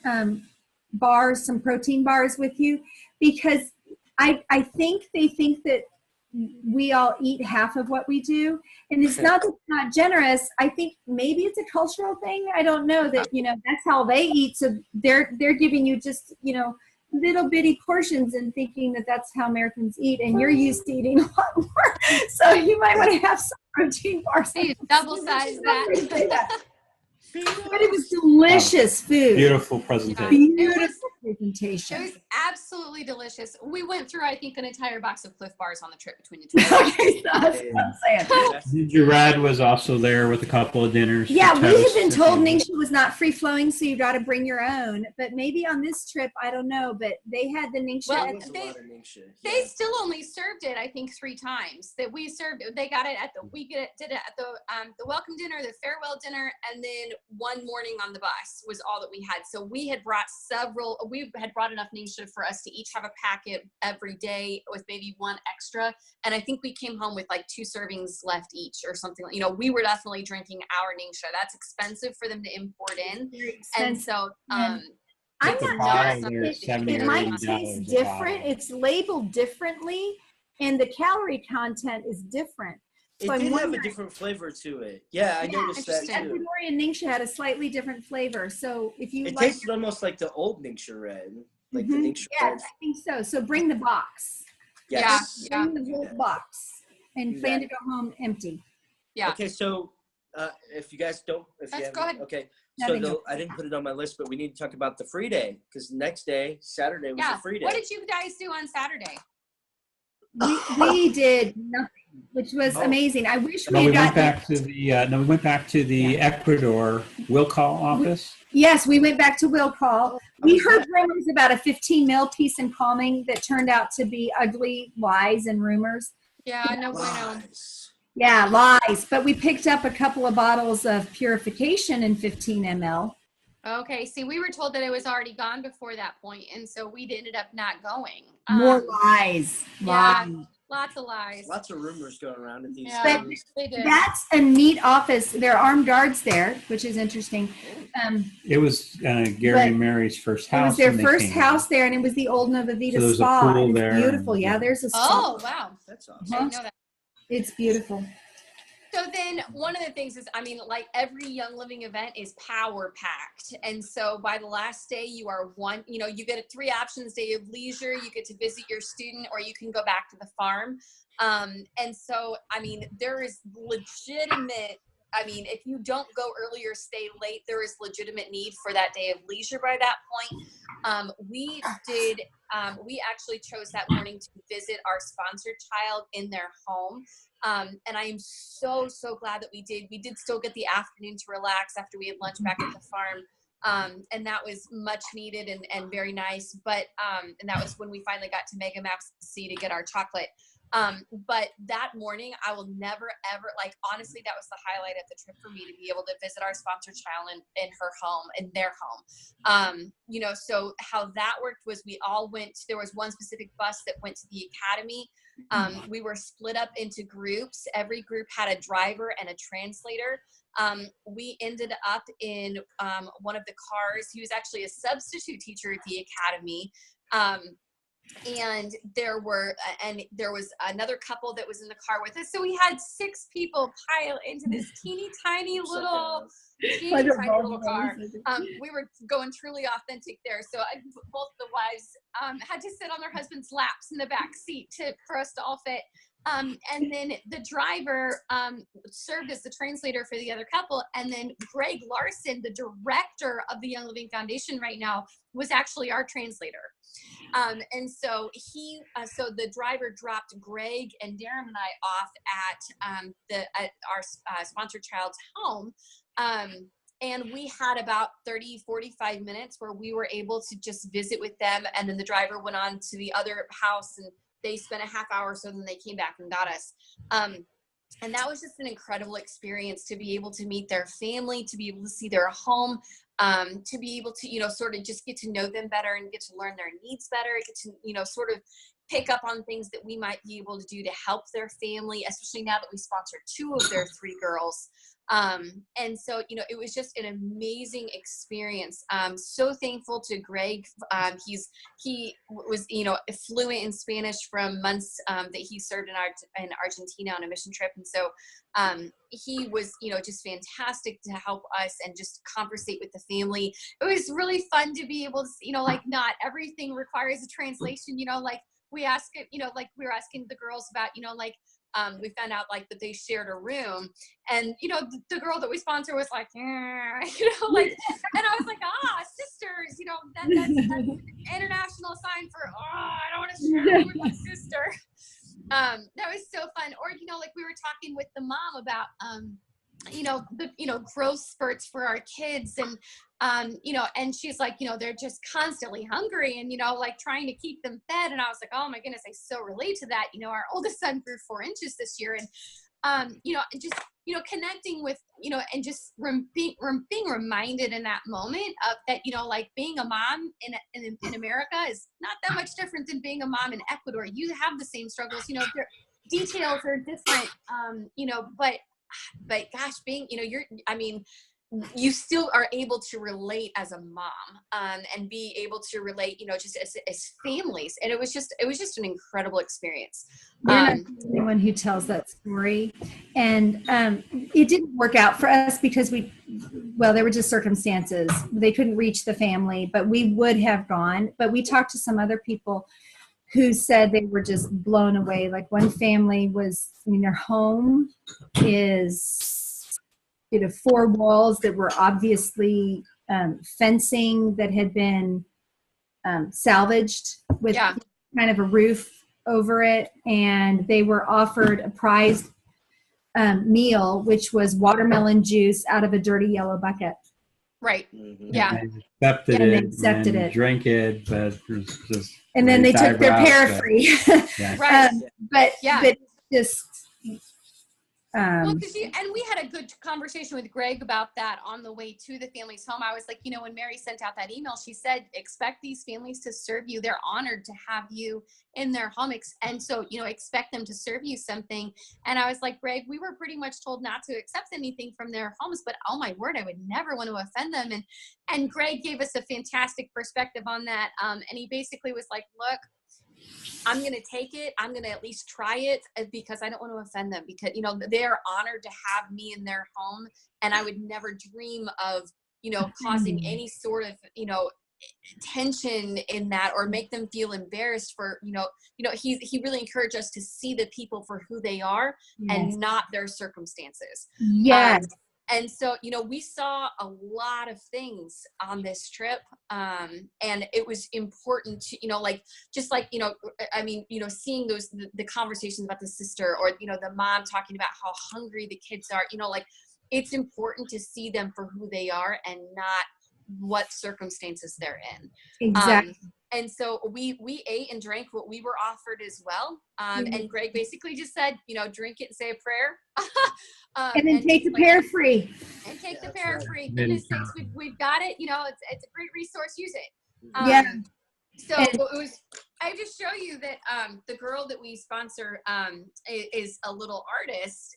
bars, some protein bars with you, because I think they think that we all eat half of what we do, and it's not that it's not generous. I think maybe it's a cultural thing. I don't know that that's how they eat. So they're giving you just little bitty portions and thinking that that's how Americans eat, and you're used to eating a lot more. So you might want to have some protein bars. Hey, double size that. But it was delicious food. Beautiful Yeah. presentation. Beautiful It presentation. was absolutely delicious. We went through, I think, an entire box of Cliff Bars on the trip between the two of us. Okay, so that's what I'm saying. Gerard was also there with a couple of dinners. Yeah, for we had toast been and told things. Ningxia was not free flowing, so you got to bring your own. But maybe on this trip, I don't know. But they had the Ningxia. Well, There was a lot of Ningxia. They still only served it, I think, 3 times. That we served. They got it at the did it at the welcome dinner, the farewell dinner, and then one morning on the bus was all that we had. So we had brought several. We had brought enough Ningxia for us to each have a packet every day with maybe one extra. And I think we came home with like 2 servings left each or something. We were definitely drinking our Ningxia. That's expensive for them to import in, and so I'm it's not not sure. They're something $70 It or might $80 taste a different. bottle. It's labeled differently, and the calorie content is different. It So I'm did have a wondering- different flavor to it. Yeah, I noticed that interesting. too. Ecuadorian Ningxia had a slightly different flavor. So if you It like, tasted almost like the old Ningxia Red, like the Mhm. Ningxia Yeah, Red. I think so. So bring the box. Yes. Yeah. Bring the whole box, and Do plan that. to go home empty. Yeah. Okay, so if you guys don't, if you Let's haven't, go ahead. okay. Nothing So else. I didn't put it on my list, but we need to talk about the free day because the next day, Saturday, was Yeah. a free day. What did you guys do on Saturday? We did nothing, which was Oh. amazing. I wish No, we we had went gotten. back to the we went back to the Ecuador will call office. Yes, we went back to Will Call. How We was heard that? rumors about a 15 mil piece in calming that turned out to be ugly lies and rumors. Yeah, no bueno. Lies. Yeah, lies. But we picked up a couple of bottles of purification in 15 ml. Okay, see, we were told that it was already gone before that point, and so we ended up not going. More lies. yeah. Lies. Lots of lies. Lots of rumors going around at these Yeah, things. they did. That's a neat office. There are armed guards there, which is interesting. It was Gary But and Mary's first It house. was their when they first came. house there, and it was the old Nova Vita So there's a spa. pool And it's there beautiful. and- Yeah, there's a spa. Oh, wow. That's awesome. I didn't know that. It's beautiful. So then one of the things is, I mean, like every Young Living event is power packed. And so by the last day you are you get 3 options: day of leisure, you get to visit your student, or you can go back to the farm. And so, I mean, there is legitimate, if you don't go early or stay late, there is legitimate need for that day of leisure by that point. We actually chose that morning to visit our sponsored child in their home. And I am so, so glad that we did. We did still get the afternoon to relax after we had lunch back at the farm. And that was much needed and very nice. But, and that was when we finally got to Mega Maps C to get our chocolate. But that morning I will never, ever, honestly, that was the highlight of the trip for me, to be able to visit our sponsored child in her home, in their home. So how that worked was we all went, there was one specific bus that went to the academy. We were split up into groups. Every group had a driver and a translator. We ended up in one of the cars. He was actually a substitute teacher at the academy. And there was another couple that was in the car with us. So we had 6 people pile into this teeny tiny little car. We were going truly authentic there. So both the wives had to sit on their husbands' laps in the back seat for us to all fit. And then the driver served as the translator for the other couple. And then Greg Larson, the director of the Young Living Foundation right now, was actually our translator. And so so the driver dropped Greg and Darren and I off at our sponsored child's home. And we had about 30-45 minutes where we were able to just visit with them. And then the driver went on to the other house and they spent a half hour or so, then they came back and got us. And that was just an incredible experience to be able to meet their family, to be able to see their home, to be able to, you know, sort of just get to know them better and get to learn their needs better, get to, you know, sort of pick up on things that we might be able to do to help their family, especially now that we sponsor 2 of their 3 girls. And so, you know, it was just an amazing experience. So thankful to Greg. He was, you know, fluent in Spanish from months that he served in Argentina on a mission trip. And so he was, you know, just fantastic to help us and just conversate with the family. It was really fun to be able to, you know, like not everything requires a translation, you know, like we asked it, you know, like we were asking the girls about, you know, like, we found out like that they shared a room, and you know the girl that we sponsor was like, you know, like, and I was like, sisters, you know, that's an international sign for, I don't want to share a room with my sister. That was so fun. Or you know, like we were talking with the mom about you know, the, you know, growth spurts for our kids, and you know, and she's like, you know, they're just constantly hungry, and you know, like trying to keep them fed. And I was like, oh my goodness, I so relate to that. You know, our oldest son grew 4 inches this year, and you know, just, you know, connecting with, you know, and just being reminded in that moment of that, you know, like being a mom in America is not that much different than being a mom in Ecuador. You have the same struggles, you know, their details are different, you know, but gosh, being, you know, I mean, you still are able to relate as a mom, and be able to relate, you know, just as families. And it was just an incredible experience. You're not the only one who tells that story. And it didn't work out for us because there were just circumstances. They couldn't reach the family, but we would have gone. But we talked to some other people who said they were just blown away. Like one family was, I mean, their home is, you know, 4 walls that were obviously fencing that had been salvaged with kind of a roof over it. And they were offered a prized meal, which was watermelon juice out of a dirty yellow bucket. Right. And Yeah. they accepted it, drank it, but there's just. And then they took their parafree. Right. But just. Well, and we had a good conversation with Greg about that on the way to the family's home. I was like, you know, when Mary sent out that email, she said, expect these families to serve you. They're honored to have you in their home. And so, you know, expect them to serve you something. And I was like, Greg, we were pretty much told not to accept anything from their homes, but oh my word, I would never want to offend them. And Greg gave us a fantastic perspective on that. And he basically was like, look, I'm going to take it. I'm going to at least try it because I don't want to offend them, because, you know, they're honored to have me in their home. And I would never dream of, you know, causing any sort of, you know, tension in that or make them feel embarrassed for, you know, he really encouraged us to see the people for who they are and not their circumstances. Yes. And so, you know, we saw a lot of things on this trip. And it was important to, you know, like, just like, you know, I mean, you know, seeing the conversations about the sister or, you know, the mom talking about how hungry the kids are, you know, like it's important to see them for who they are and not what circumstances they're in. Exactly. And so we ate and drank what we were offered as well. And Greg basically just said, you know, drink it and say a prayer. And then take the parafree. And take the parafree. Goodness sakes, we've got it. You know, it's a great resource. Use it. So it was, I just show you that the girl that we sponsor is a little artist,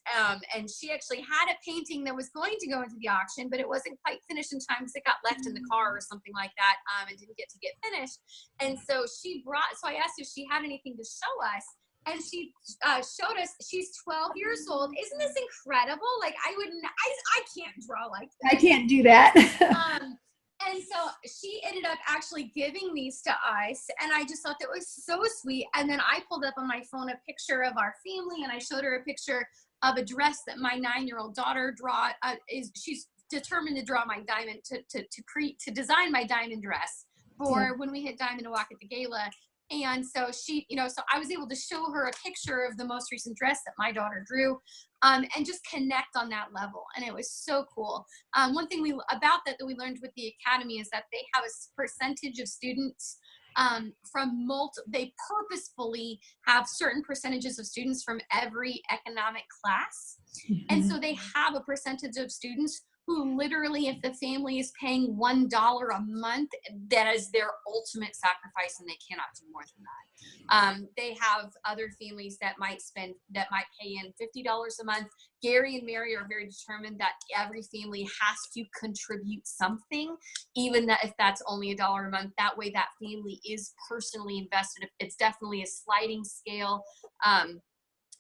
and she actually had a painting that was going to go into the auction, but it wasn't quite finished in time because it got left in the car or something like that, and didn't get finished. And so I asked if she had anything to show us, and she showed us. She's 12 years old. Isn't this incredible? Like I can't draw like that. I can't do that. And so she ended up actually giving these to us, and I just thought that was so sweet. And then I pulled up on my phone a picture of our family, and I showed her a picture of a dress that my 9-year-old daughter she's determined to draw my diamond to design my diamond dress for when we hit Diamond and Walk at the gala. And so she, you know, so I was able to show her a picture of the most recent dress that my daughter drew, and just connect on that level. And it was so cool. One thing about that we learned with the Academy is that they have a percentage of students they purposefully have certain percentages of students from every economic class. And so they have a percentage of students who literally, if the family is paying $1 a month, that is their ultimate sacrifice, and they cannot do more than that. They have other families that might pay in $50 a month. Gary and Mary are very determined that every family has to contribute something, even if that's only $1 a month. That way that family is personally invested. It's definitely a sliding scale.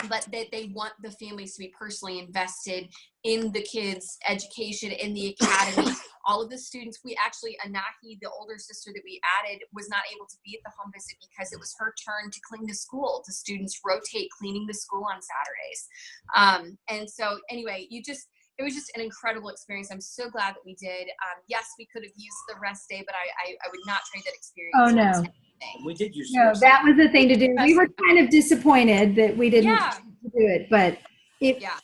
But they want the families to be personally invested in the kids' education, in the academy. All of the students, Anahi, the older sister that we added, was not able to be at the home visit because it was her turn to clean the school. The students rotate cleaning the school on Saturdays. And so anyway, it was just an incredible experience. I'm so glad that we did. Yes, we could have used the rest day, but I would not trade that experience. Oh, no. We did use No, that was the thing to do. We were kind of disappointed that we didn't do it, but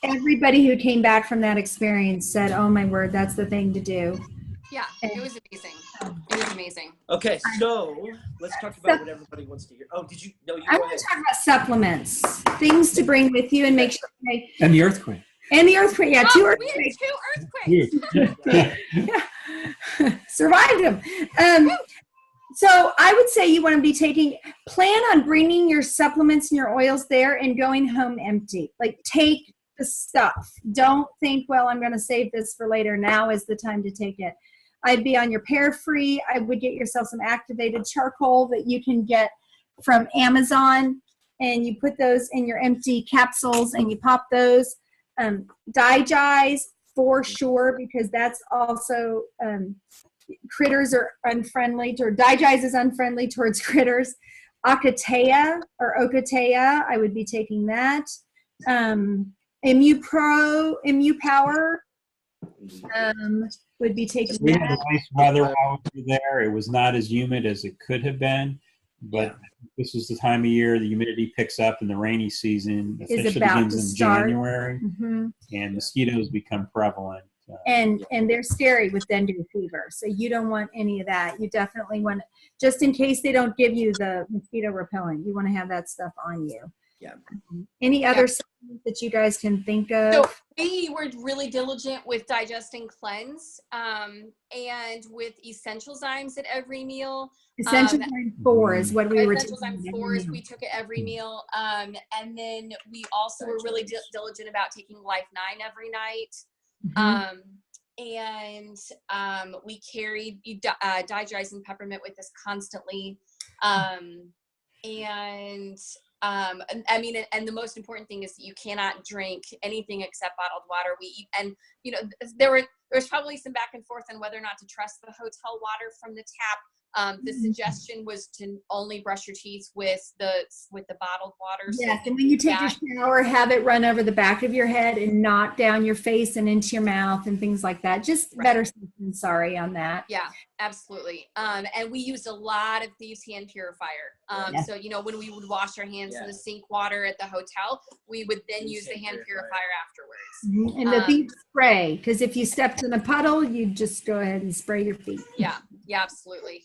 everybody who came back from that experience said, "Oh my word, that's the thing to do." Yeah, it was amazing. It was amazing. Okay, so let's talk about what everybody wants to hear. Oh, did you? No, you I go want ahead. to talk about supplements, things to bring with you and make sure. And the earthquake. And the earthquake, yeah, two We earthquakes. had 2 earthquakes. Survived them. So I would say you want to plan on bringing your supplements and your oils there and going home empty. Like, take the stuff. Don't think, well, I'm going to save this for later. Now is the time to take it. I'd be on your Pear-Free. I would get yourself some activated charcoal that you can get from Amazon, and you put those in your empty capsules and you pop those. Digize for sure, because that's also critters are unfriendly, or Digize is unfriendly towards critters. Ocotea or Ocotea, I would be taking that. Immu Power, would be taking We that. had nice weather while we were there. It was not as humid as it could have been, but this is the time of year the humidity picks up, and the rainy season officially begins in January, and mosquitoes become prevalent. And they're scary with dengue fever, so you don't want any of that. You definitely want, just in case they don't give you the mosquito repellent, you want to have that stuff on you. Yeah. Any other supplements that you guys can think of? So we were really diligent with Digest and Cleanse, and with Essential Zymes at every meal. Essential Zymes 4 is what we were Essential Zymes 4 is we took it every meal. And then we also were really diligent about taking Life 9 every night. We carried Digize and Peppermint with us constantly. And the most important thing is that you cannot drink anything except bottled water. There was probably some back and forth on whether or not to trust the hotel water from the tap. The suggestion was to only brush your teeth with the bottled water. Yes, and when you take your shower, have it run over the back of your head and not down your face and into your mouth and things like that. Just better safe than sorry on that. Yeah, absolutely. And we used a lot of Thieves Hand Purifier. So, when we would wash our hands in the sink water at the hotel, we would then use the hand purifier afterwards. And the Thieves spray, because if you stepped in a puddle, you just go ahead and spray your feet. Yeah, absolutely.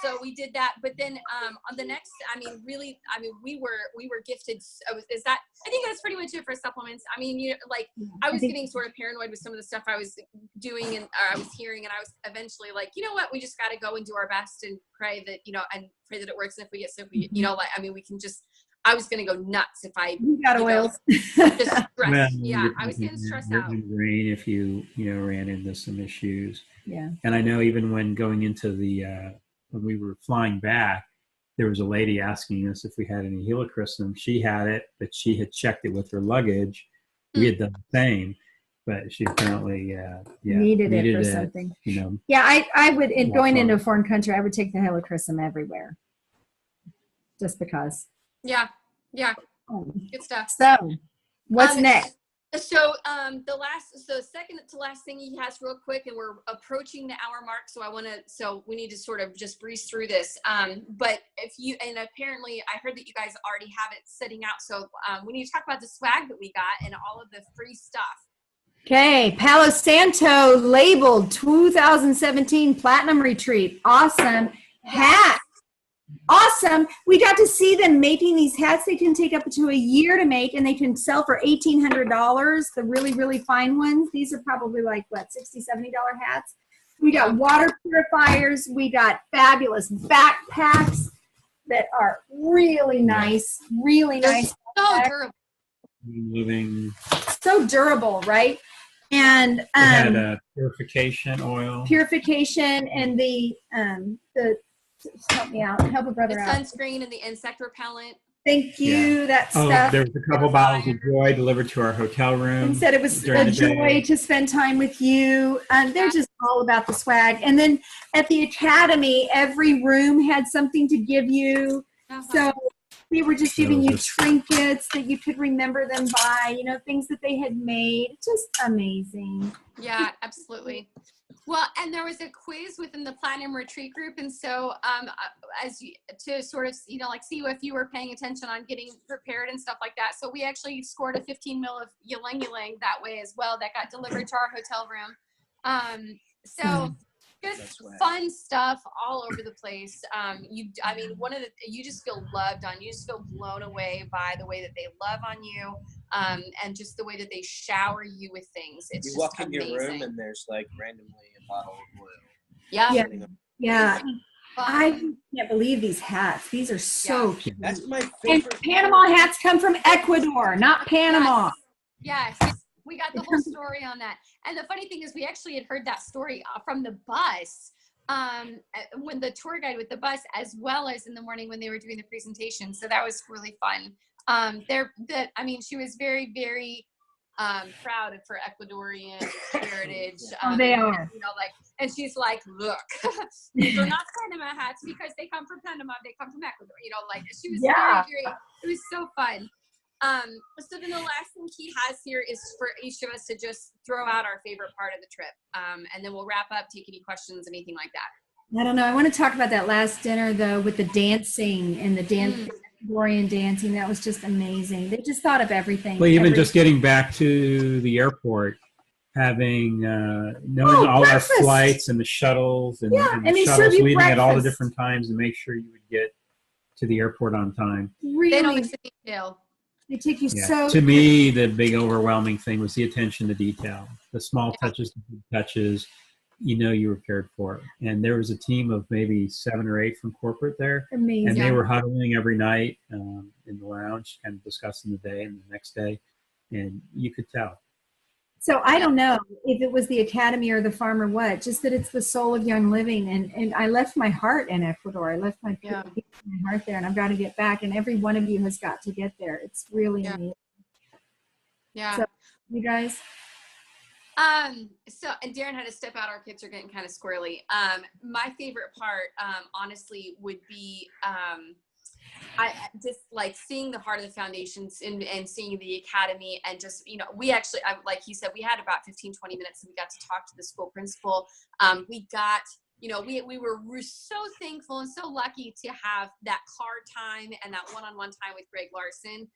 So we did that, but then on the next, we were gifted. I think that's pretty much it for supplements. I was getting sort of paranoid with some of the stuff I was doing and I was hearing, and I was eventually like, you know what, we just got to go and do our best and pray that it works. And if we get sick, we can just. I was going to go nuts if I got oils. Just stressed. I was getting stressed out. Brain if you ran into some issues. Yeah. And I know even when going into when we were flying back, there was a lady asking us if we had any helichrysum. She had it, but she had checked it with her luggage. We had done the same, but she apparently needed it for something. Yeah, I would, going into a foreign country, I would take the helichrysum everywhere, just because. Yeah. Good stuff. So, what's next? So, the second to last thing he has real quick, and we're approaching the hour mark. So we need to sort of just breeze through this. But apparently I heard that you guys already have it sitting out. So, we need to talk about the swag that we got and all of the free stuff. Okay, Palo Santo labeled 2017 Platinum Retreat. Awesome. Hat. Awesome. We got to see them making these hats. They can take up to a year to make, and they can sell for $1,800. The really, really fine ones. These are probably like, what, $60, $70 hats. We got water purifiers. We got fabulous backpacks that are really nice, really nice. So durable. Living. So durable, right? And It had a purification oil. Purification and the help me out, help a brother The out. sunscreen and the insect repellent. Thank you. That Oh, stuff. there was a couple bottles of Joy delivered to our hotel room. And said it was a joy to spend time with you. They're just all about the swag. And then at the academy, every room had something to give you. So we were just giving you trinkets that you could remember them by, you know, things that they had made. Just amazing. Yeah, absolutely. Well, and there was a quiz within the Platinum Retreat group, and so to sort of, you know, like see if you were paying attention on getting prepared and stuff like that. So we actually scored a 15 mil of ylang ylang that way as well. That got delivered to our hotel room. So just fun stuff all over the place. You just feel loved on. You just feel blown away by the way that they love on you. And just the way that they shower you with things. It's you just walk amazing. in your room and there's like randomly a bottle of oil. Yeah. I can't believe these hats. These are so cute. That's my favorite. And Panama hats come from Ecuador, not Panama. Yes. We got the whole story on that. And the funny thing is we actually had heard that story from the bus, when the tour guide with the bus, as well as in the morning when they were doing the presentation. So that was really fun. She was very, very proud of her Ecuadorian heritage. They are. You know, like, and she's like, look, these are not Panama hats because they come from Panama. They come from Ecuador. You know, like she was very, very. It was so fun. So then the last thing he has here is for each of us to just throw out our favorite part of the trip. And then we'll wrap up, take any questions, anything like that. I don't know. I want to talk about that last dinner though, with the dancing and the Ecuadorian dancing. That was just amazing. They just thought of everything. Well, even just getting back to the airport, having knowing all our flights and the shuttles and the shuttles leaving at all the different times to make sure you would get to the airport on time. Really? They don't miss a detail. They take you To me, the big overwhelming thing was the attention to detail. The small touches, the big touches, you know you were cared for. And there was a team of maybe 7 or 8 from corporate there. Amazing. And they were huddling every night in the lounge, kind of discussing the day and the next day. And you could tell. So I don't know if it was the academy or the farm or what, just that it's the soul of Young Living. And I left my heart in Ecuador. I left my heart there, and I've got to get back. And every one of you has got to get there. It's really amazing. Yeah. So, you guys? And Darren had to step out. Our kids are getting kind of squirrely. My favorite part, honestly, would be I just like seeing the heart of the foundations and seeing the academy, and just, you know, we actually, like he said, we had about 15, 20 minutes and we got to talk to the school principal. We got, you know, we were so thankful and so lucky to have that car time and that one-on-one time with Greg Larson.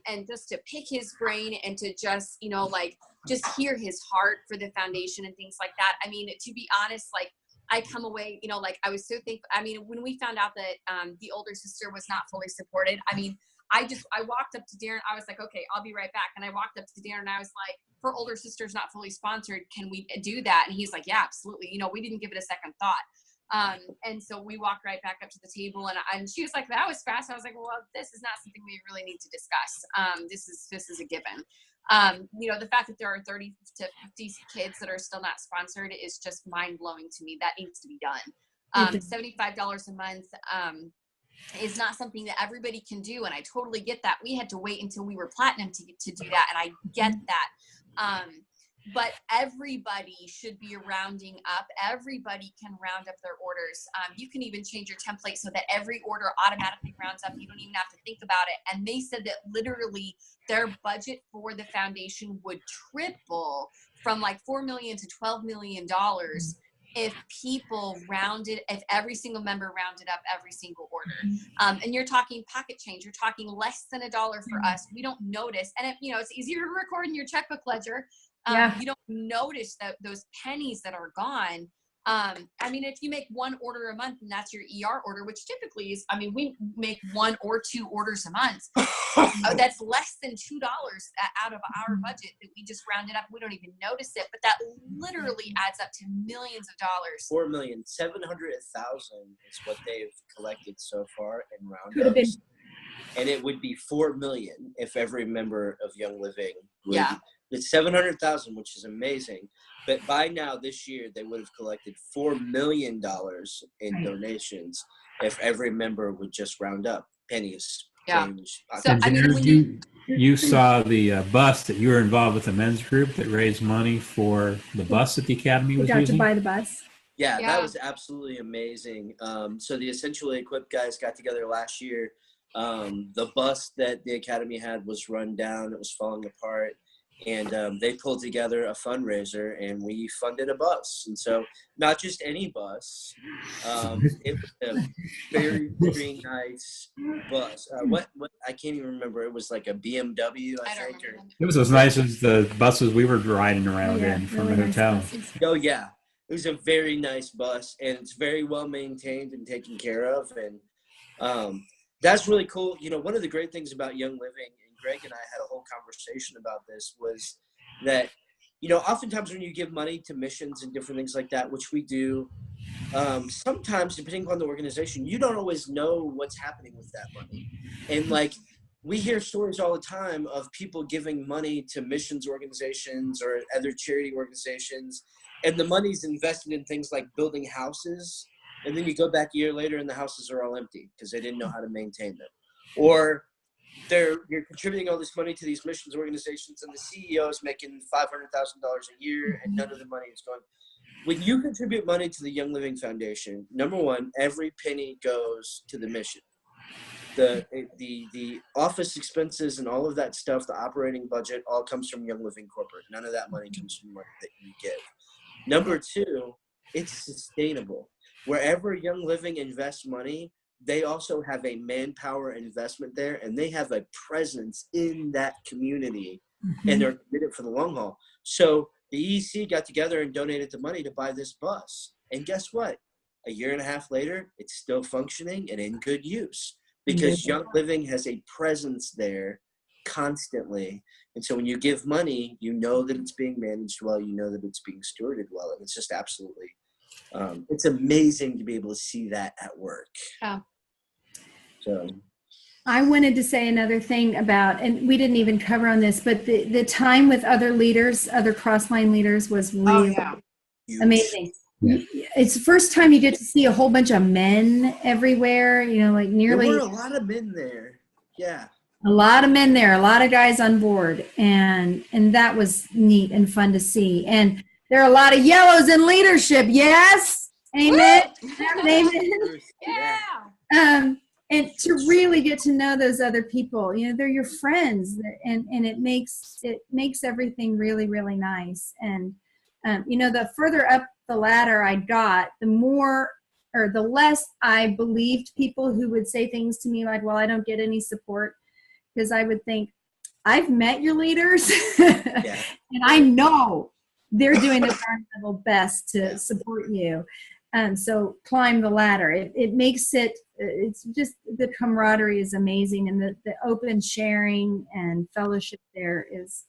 And just to pick his brain and to just, you know, like just hear his heart for the foundation and things like that. I mean, to be honest, like, I come away, you know, like I was so thankful. I mean, when we found out that the older sister was not fully supported, I mean, I walked up to Darren. I was like, okay, I'll be right back. And I walked up to Darren and I was like, her older sister's not fully sponsored. Can we do that? And he's like, yeah, absolutely. You know, we didn't give it a second thought. And so we walked right back up to the table, and she was like, that was fast. I was like, well, this is not something we really need to discuss. This is a given. You know, the fact that there are 30 to 50 kids that are still not sponsored is just mind blowing to me. That needs to be done. $75 a month, is not something that everybody can do. And I totally get that. We had to wait until we were platinum to do that. And I get that. But everybody should be rounding up. Everybody can round up their orders. You can even change your template so that every order automatically rounds up. You don't even have to think about it. And they said that literally their budget for the foundation would triple from like $4 million to $12 million if every single member rounded up every single order. And you're talking pocket change. You're talking less than $1 for us. We don't notice. And you know, it's easier to record in your checkbook ledger. Yeah. You don't notice that those pennies that are gone. I mean, if you make one order a month and that's your ER order, which typically is, I mean, we make 1 or 2 orders a month. That's less than $2 out of our budget that we just rounded up. We don't even notice it, but that literally adds up to millions of dollars. 4,700,000 is what they've collected so far in Could have been. roundups. And it would be 4 million if every member of Young Living would. Yeah. It's 700,000, which is amazing. But by now, this year, they would have collected $4 million in donations if every member would just round up pennies. Yeah. Change. So, I mean, when you saw the bus that you were involved with the men's group that raised money for the bus that the academy We was got using. to buy the bus. Yeah, Yeah. that was absolutely amazing. So the Essentially Equipped guys got together last year. The bus that the academy had was run down. It was falling apart. And they pulled together a fundraiser, and we funded a bus. And so not just any bus. It was a very, very nice bus. What I can't even remember. It was like a BMW, I think. Or, It was as nice as the buses we were riding around in from really the nice hotel. buses. oh, yeah. It was a very nice bus, and it's very well maintained and taken care of. And that's really cool. You know, one of the great things about Young Living, and Greg and I had a whole conversation about this, was that, you know, oftentimes when you give money to missions and different things like that, which we do, sometimes depending upon the organization, you don't always know what's happening with that money. And like, we hear stories all the time of people giving money to missions organizations or other charity organizations, and the money's invested in things like building houses. And then you go back a year later and the houses are all empty because they didn't know how to maintain them. Or you're contributing all this money to these missions organizations, and the CEO is making $500,000 a year, and none of the money is going. When you contribute money to the Young Living Foundation, number one, every penny goes to the mission. The office expenses and all of that stuff, the operating budget, all comes from Young Living Corporate. None of that money comes from money that you give. Number two, it's sustainable. Wherever Young Living invests money, they also have a manpower investment there, and they have a presence in that community, and they're committed for the long haul. So the EEC got together and donated the money to buy this bus. And guess what? A year and a half later, it's still functioning and in good use because Young Living has a presence there constantly. And so when you give money, you know that it's being managed well, you know that it's being stewarded well, and it's just absolutely it's amazing to be able to see that at work. Yeah. So I wanted to say another thing about, and we didn't even cover on this, but the time with other leaders, other crossline leaders, was really amazing. Yeah. It's the first time you get to see a whole bunch of men everywhere, you know, like nearly there were a lot of men there. Yeah. a lot of men there, a lot of guys on board, and that was neat and fun to see. And there are a lot of yellows in leadership. Yes, amen. Amen. Yeah. And to really get to know those other people, you know, they're your friends, and it makes everything really, really nice. And you know, the further up the ladder I got, the more or the less I believed people who would say things to me like, well, I don't get any support, because I would think, I've met your leaders and I know they're doing their level best to support you. So climb the ladder. It makes it's just, the camaraderie is amazing, and the open sharing and fellowship there is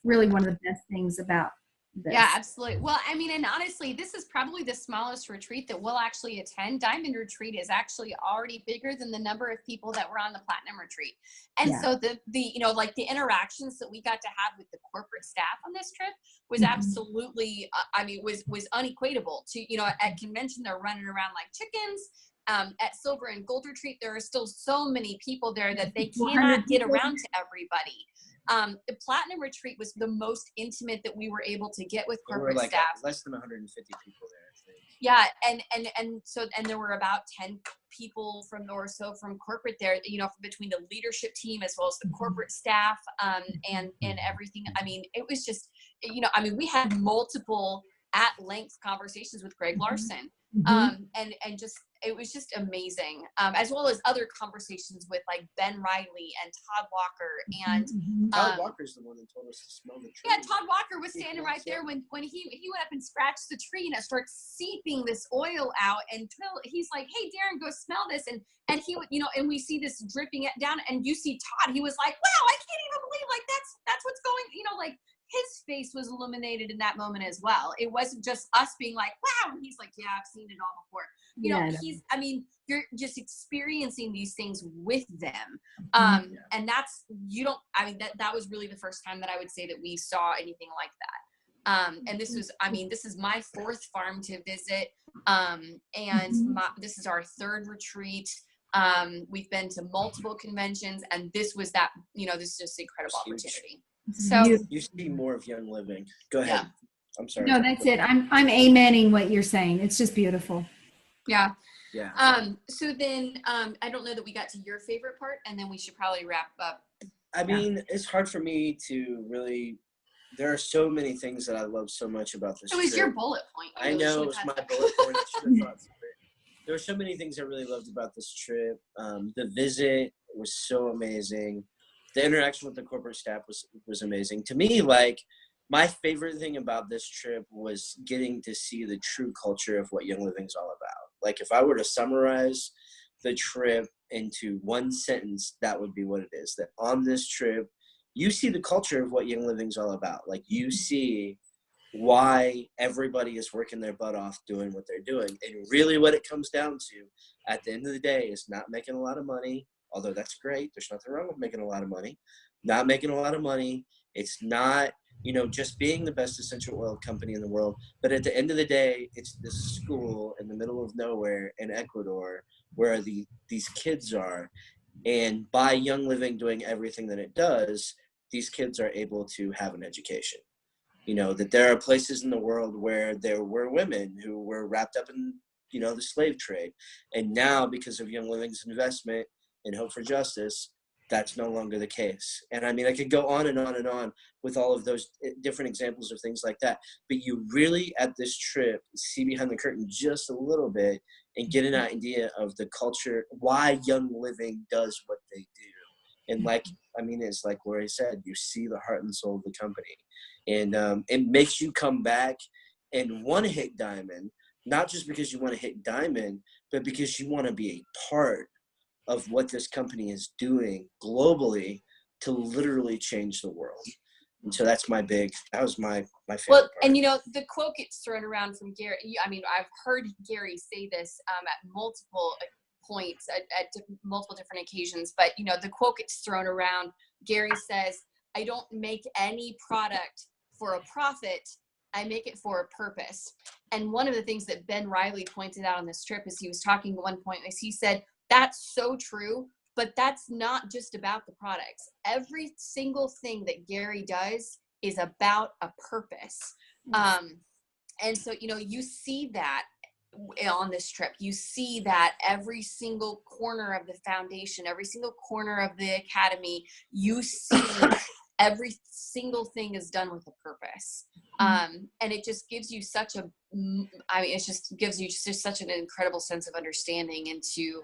really one of the best things about this. Yeah, absolutely. Well, I mean, and honestly, this is probably the smallest retreat that we'll actually attend. Diamond Retreat is actually already bigger than the number of people that were on the Platinum Retreat. And so the you know, like the interactions that we got to have with the corporate staff on this trip was absolutely, I mean, was unequatable to, you know, at convention, they're running around like chickens. At Silver and Gold Retreat, there are still so many people there that they cannot get around to everybody. The Platinum Retreat was the most intimate that we were able to get with corporate staff. Less than 150 people there, I think. Yeah, and there were about 10 people from corporate there, you know, between the leadership team as well as the corporate staff, and everything. I mean, it was just, you know, I mean, we had multiple at length conversations with Greg Larson, and just it was just amazing, as well as other conversations with like Ben Riley and Todd Walker. And Todd Walker's the one that told us to smell the tree. yeah, Todd Walker was standing right there when he went up and scratched the tree, and it starts seeping this oil out, and he's like, "Hey, Darren, go smell this," and he would, you know, and we see this dripping it down, and you see Todd, he was like, "Wow, I can't even believe like that's what's going," you know, like his face was illuminated in that moment as well. It wasn't just us being like, "Wow," and he's like, "Yeah, I've seen it all before." You know, you're just experiencing these things with them. And that's, that was really the first time that I would say that we saw anything like that. And this is my 4th farm to visit. This is our 3rd retreat. We've been to multiple conventions, and this was that, you know, this is just an incredible opportunity. So you see more of Young Living. Go ahead. Yeah. I'm sorry. No, that's it. I'm amening what you're saying. It's just beautiful. Yeah. Yeah. So then, I don't know that we got to your favorite part, and then we should probably wrap up. I mean, it's hard for me to really, there are so many things that I love so much about this It was trip. your bullet point. I know, it was my bullet point. I should have thought through it. There were so many things I really loved about this trip. The visit was so amazing. The interaction with the corporate staff was amazing. To me, like, my favorite thing about this trip was getting to see the true culture of what Young Living is all about. Like, if I were to summarize the trip into one sentence, that would be what it is. That on this trip, you see the culture of what Young Living is all about. Like, you see why everybody is working their butt off doing what they're doing. And really what it comes down to at the end of the day is not making a lot of money, although that's great. There's nothing wrong with making a lot of money. Not making a lot of money. It's not, you know, just being the best essential oil company in the world. But at the end of the day, it's this school in the middle of nowhere in Ecuador where these kids are. And by Young Living doing everything that it does, these kids are able to have an education. You know, that there are places in the world where there were women who were wrapped up in, you know, the slave trade. And now, because of Young Living's investment in Hope for Justice, that's no longer the case. And I mean, I could go on and on and on with all of those different examples of things like that. But you really, at this trip, see behind the curtain just a little bit and get an idea of the culture, why Young Living does what they do. And like, I mean, it's like where I said, you see the heart and soul of the company. And it makes you come back and want to hit diamond, not just because you want to hit diamond, but because you want to be a part of what this company is doing globally to literally change the world. And so that was my favorite part. And you know, the quote gets thrown around from Gary. I mean, I've heard Gary say this at multiple points at multiple different occasions, but you know, the quote gets thrown around. Gary says, "I don't make any product for a profit. I make it for a purpose." And one of the things that Ben Riley pointed out on this trip is he was talking at one point, is he said, "That's so true, but that's not just about the products. Every single thing that Gary does is about a purpose." And so, you know, you see that on this trip. You see that every single corner of the foundation, every single corner of the academy, you see every single thing is done with a purpose. And it just gives you such a, it just gives you just such an incredible sense of understanding into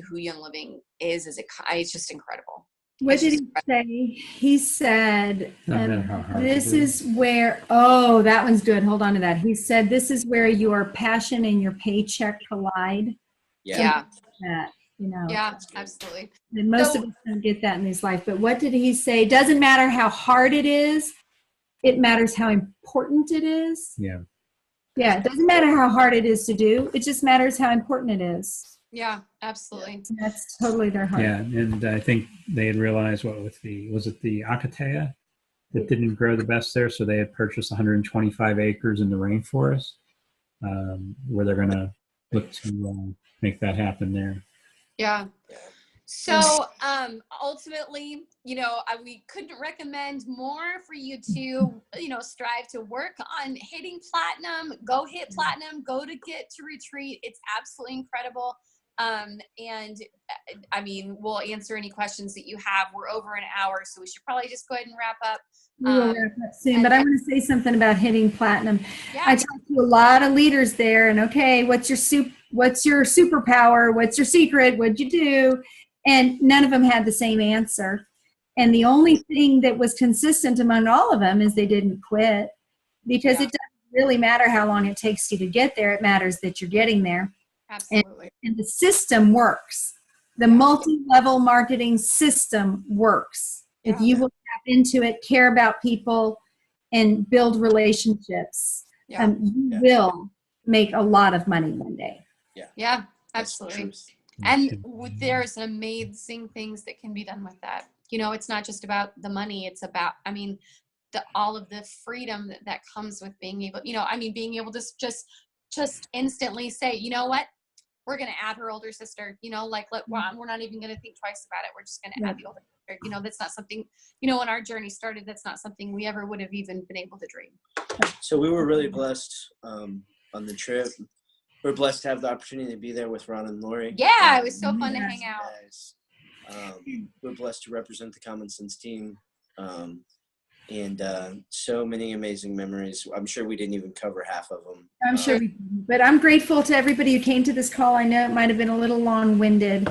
who Young Living is. It's just incredible. What did he say? He said, this is where, oh, that one's good. Hold on to that. He said, this is where your passion and your paycheck collide. Yeah. That, you know. Yeah, absolutely. And most of us don't get that in this life. But what did he say? Doesn't matter how hard it is. It matters how important it is. Yeah. Yeah. It doesn't matter how hard it is to do. It just matters how important it is. Yeah, absolutely. That's totally their heart. Yeah, and I think they had realized was it the Acatea that didn't grow the best there, so they had purchased 125 acres in the rainforest, where they're going to look to make that happen there. Yeah. So ultimately, you know, we couldn't recommend more for you to, you know, strive to work on hitting platinum. Go hit platinum. Go to get to retreat. It's absolutely incredible. And I mean, we'll answer any questions that you have. We're over an hour, so we should probably just go ahead and wrap up. We will wrap up soon, but I want to say something about hitting platinum. Yeah. I talked to a lot of leaders there, and okay, what's your what's your superpower? What's your secret? What'd you do? And none of them had the same answer. And the only thing that was consistent among all of them is they didn't quit, because it doesn't really matter how long it takes you to get there. It matters that you're getting there. Absolutely. And the system works. The multi-level marketing system works. If you will tap into it, care about people, and build relationships, you will make a lot of money one day. Yeah, absolutely. And there's amazing things that can be done with that. You know, it's not just about the money. It's about, I mean, all of the freedom that comes with being able, you know, I mean, being able to just instantly say, you know what, we're going to add her older sister, you know, like we're not even going to think twice about it. We're just going to add the older sister. You know, that's not something, you know, when our journey started, that's not something we ever would have even been able to dream. So we were really blessed on the trip. We're blessed to have the opportunity to be there with Ron and Lori. Yeah, it was so fun to hang out. We're blessed to represent the Common Sense team. And so many amazing memories. I'm sure we didn't even cover half of them. I'm sure we didn't, but I'm grateful to everybody who came to this call. I know it might have been a little long-winded,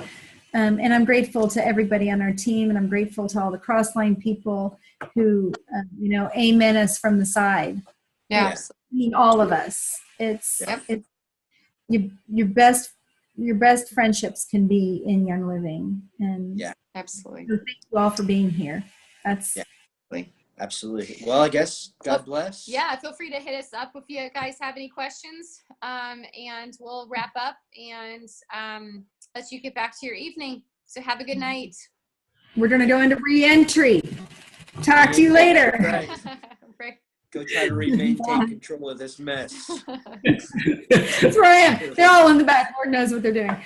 and I'm grateful to everybody on our team, and I'm grateful to all the Crossline people who, you know, amen us from the side. Yeah. I mean, all of us. It's your best friendships can be in Young Living, and absolutely. So thank you all for being here. That's Absolutely. Well, I guess God bless. Yeah, feel free to hit us up if you guys have any questions, and we'll wrap up and let you get back to your evening. So have a good night. We're going to go into re-entry. Talk to you later. Right. Go try to maintain control of this mess. That's where I am. They're all in the back. Lord knows what they're doing.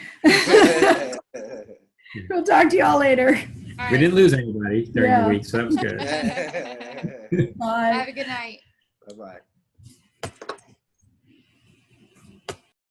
We'll talk to you all later. All right. We didn't lose anybody during the week, so that was good. Bye. Have a good night. Bye-bye.